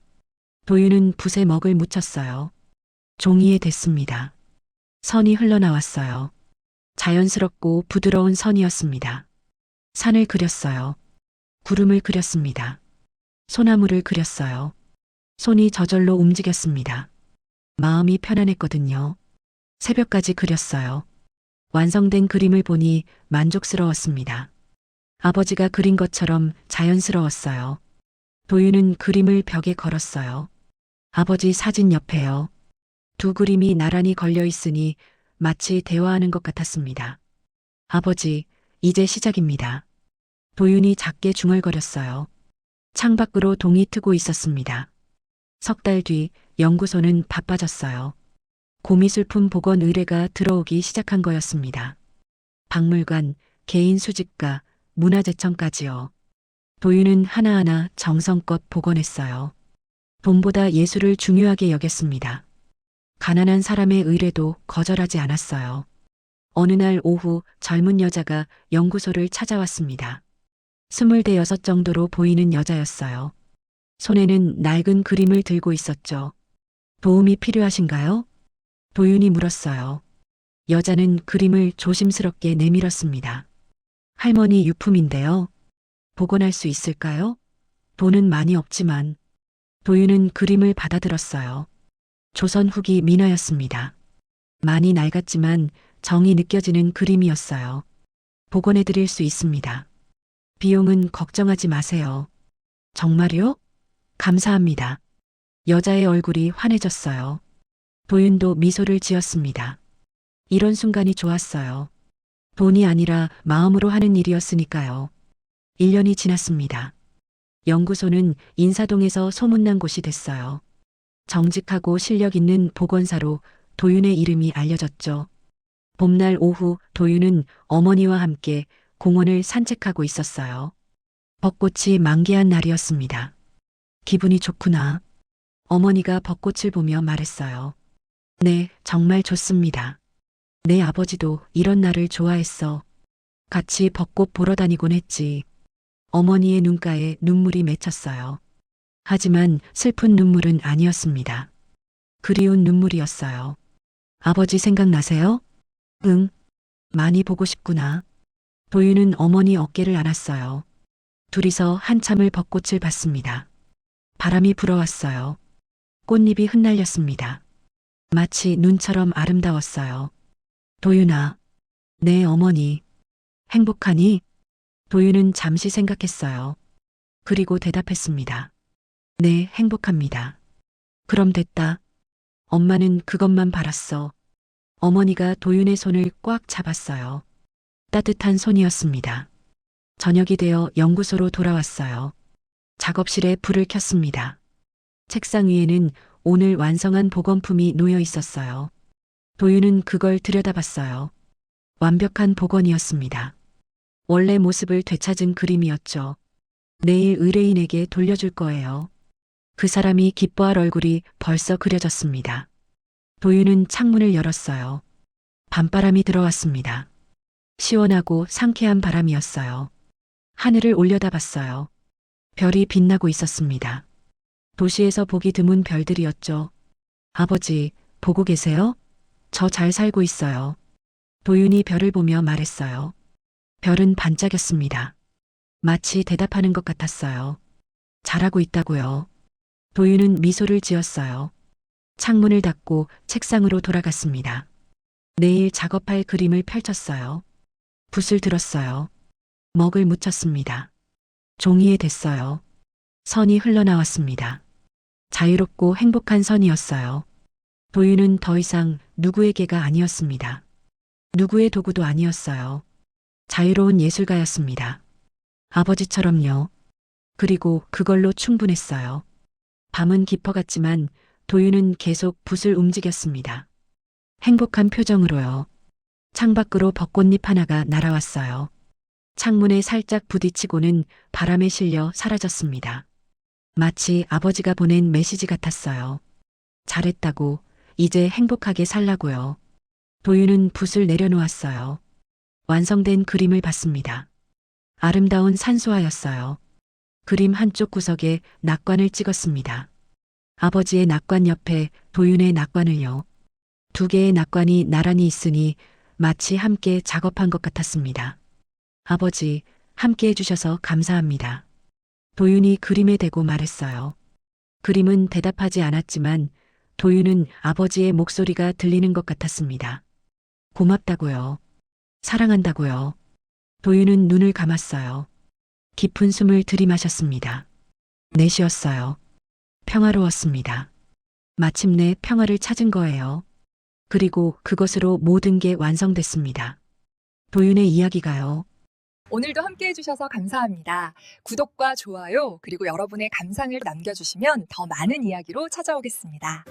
도윤은 붓에 먹을 묻혔어요. 종이에 댔습니다. 선이 흘러나왔어요. 자연스럽고 부드러운 선이었습니다. 산을 그렸어요. 구름을 그렸습니다. 소나무를 그렸어요. 손이 저절로 움직였습니다. 마음이 편안했거든요. 새벽까지 그렸어요. 완성된 그림을 보니 만족스러웠습니다. 아버지가 그린 것처럼 자연스러웠어요. 도윤은 그림을 벽에 걸었어요. 아버지 사진 옆에요. 두 그림이 나란히 걸려 있으니 마치 대화하는 것 같았습니다. 아버지, 이제 시작입니다. 도윤이 작게 중얼거렸어요. 창밖으로 동이 트고 있었습니다. 석 달 뒤 연구소는 바빠졌어요. 고미술품 복원 의뢰가 들어오기 시작한 거였습니다. 박물관, 개인 수집가, 문화재청까지요. 도윤은 하나하나 정성껏 복원했어요. 돈보다 예술을 중요하게 여겼습니다. 가난한 사람의 의뢰도 거절하지 않았어요. 어느 날 오후 젊은 여자가 연구소를 찾아왔습니다. 26 정도로 보이는 여자였어요. 손에는 낡은 그림을 들고 있었죠. 도움이 필요하신가요? 도윤이 물었어요. 여자는 그림을 조심스럽게 내밀었습니다. 할머니 유품인데요. 복원할 수 있을까요? 돈은 많이 없지만. 도윤은 그림을 받아들었어요. 조선 후기 민화였습니다. 많이 낡았지만 정이 느껴지는 그림이었어요. 복원해 드릴 수 있습니다. 비용은 걱정하지 마세요. 정말요? 감사합니다. 여자의 얼굴이 환해졌어요. 도윤도 미소를 지었습니다. 이런 순간이 좋았어요. 돈이 아니라 마음으로 하는 일이었으니까요. 1년이 지났습니다. 연구소는 인사동에서 소문난 곳이 됐어요. 정직하고 실력 있는 복원사로 도윤의 이름이 알려졌죠. 봄날 오후 도윤은 어머니와 함께 공원을 산책하고 있었어요. 벚꽃이 만개한 날이었습니다. 기분이 좋구나. 어머니가 벚꽃을 보며 말했어요. 네, 정말 좋습니다. 내 아버지도 이런 날을 좋아했어. 같이 벚꽃 보러 다니곤 했지. 어머니의 눈가에 눈물이 맺혔어요. 하지만 슬픈 눈물은 아니었습니다. 그리운 눈물이었어요. 아버지 생각나세요? 응. 많이 보고 싶구나. 도윤은 어머니 어깨를 안았어요. 둘이서 한참을 벚꽃을 봤습니다. 바람이 불어왔어요. 꽃잎이 흩날렸습니다. 마치 눈처럼 아름다웠어요. 도윤아, 내 어머니, 행복하니? 도윤은 잠시 생각했어요. 그리고 대답했습니다. 네, 행복합니다. 그럼 됐다. 엄마는 그것만 바랐어. 어머니가 도윤의 손을 꽉 잡았어요. 따뜻한 손이었습니다. 저녁이 되어 연구소로 돌아왔어요. 작업실에 불을 켰습니다. 책상 위에는 오늘 완성한 복원품이 놓여 있었어요. 도윤은 그걸 들여다봤어요. 완벽한 복원이었습니다. 원래 모습을 되찾은 그림이었죠. 내일 의뢰인에게 돌려줄 거예요. 그 사람이 기뻐할 얼굴이 벌써 그려졌습니다. 도윤은 창문을 열었어요. 밤바람이 들어왔습니다. 시원하고 상쾌한 바람이었어요. 하늘을 올려다봤어요. 별이 빛나고 있었습니다. 도시에서 보기 드문 별들이었죠. 아버지, 보고 계세요? 저 잘 살고 있어요. 도윤이 별을 보며 말했어요. 별은 반짝였습니다. 마치 대답하는 것 같았어요. 잘하고 있다고요. 도윤은 미소를 지었어요. 창문을 닫고 책상으로 돌아갔습니다. 내일 작업할 그림을 펼쳤어요. 붓을 들었어요. 먹을 묻혔습니다. 종이에 댔어요. 선이 흘러나왔습니다. 자유롭고 행복한 선이었어요. 도윤은 더 이상 누구에게가 아니었습니다. 누구의 도구도 아니었어요. 자유로운 예술가였습니다. 아버지처럼요. 그리고 그걸로 충분했어요. 밤은 깊어갔지만 도윤은 계속 붓을 움직였습니다. 행복한 표정으로요. 창밖으로 벚꽃잎 하나가 날아왔어요. 창문에 살짝 부딪히고는 바람에 실려 사라졌습니다. 마치 아버지가 보낸 메시지 같았어요. 잘했다고, 이제 행복하게 살라고요. 도윤은 붓을 내려놓았어요. 완성된 그림을 봤습니다. 아름다운 산수화였어요. 그림 한쪽 구석에 낙관을 찍었습니다. 아버지의 낙관 옆에 도윤의 낙관을요. 두 개의 낙관이 나란히 있으니 마치 함께 작업한 것 같았습니다. 아버지, 함께 해주셔서 감사합니다. 도윤이 그림에 대고 말했어요. 그림은 대답하지 않았지만 도윤은 아버지의 목소리가 들리는 것 같았습니다. 고맙다고요. 사랑한다고요. 도윤은 눈을 감았어요. 깊은 숨을 들이마셨습니다. 내쉬었어요. 평화로웠습니다. 마침내 평화를 찾은 거예요. 그리고 그것으로 모든 게 완성됐습니다. 도윤의 이야기가요. 오늘도 함께 해주셔서 감사합니다. 구독과 좋아요, 그리고 여러분의 감상을 남겨주시면 더 많은 이야기로 찾아오겠습니다.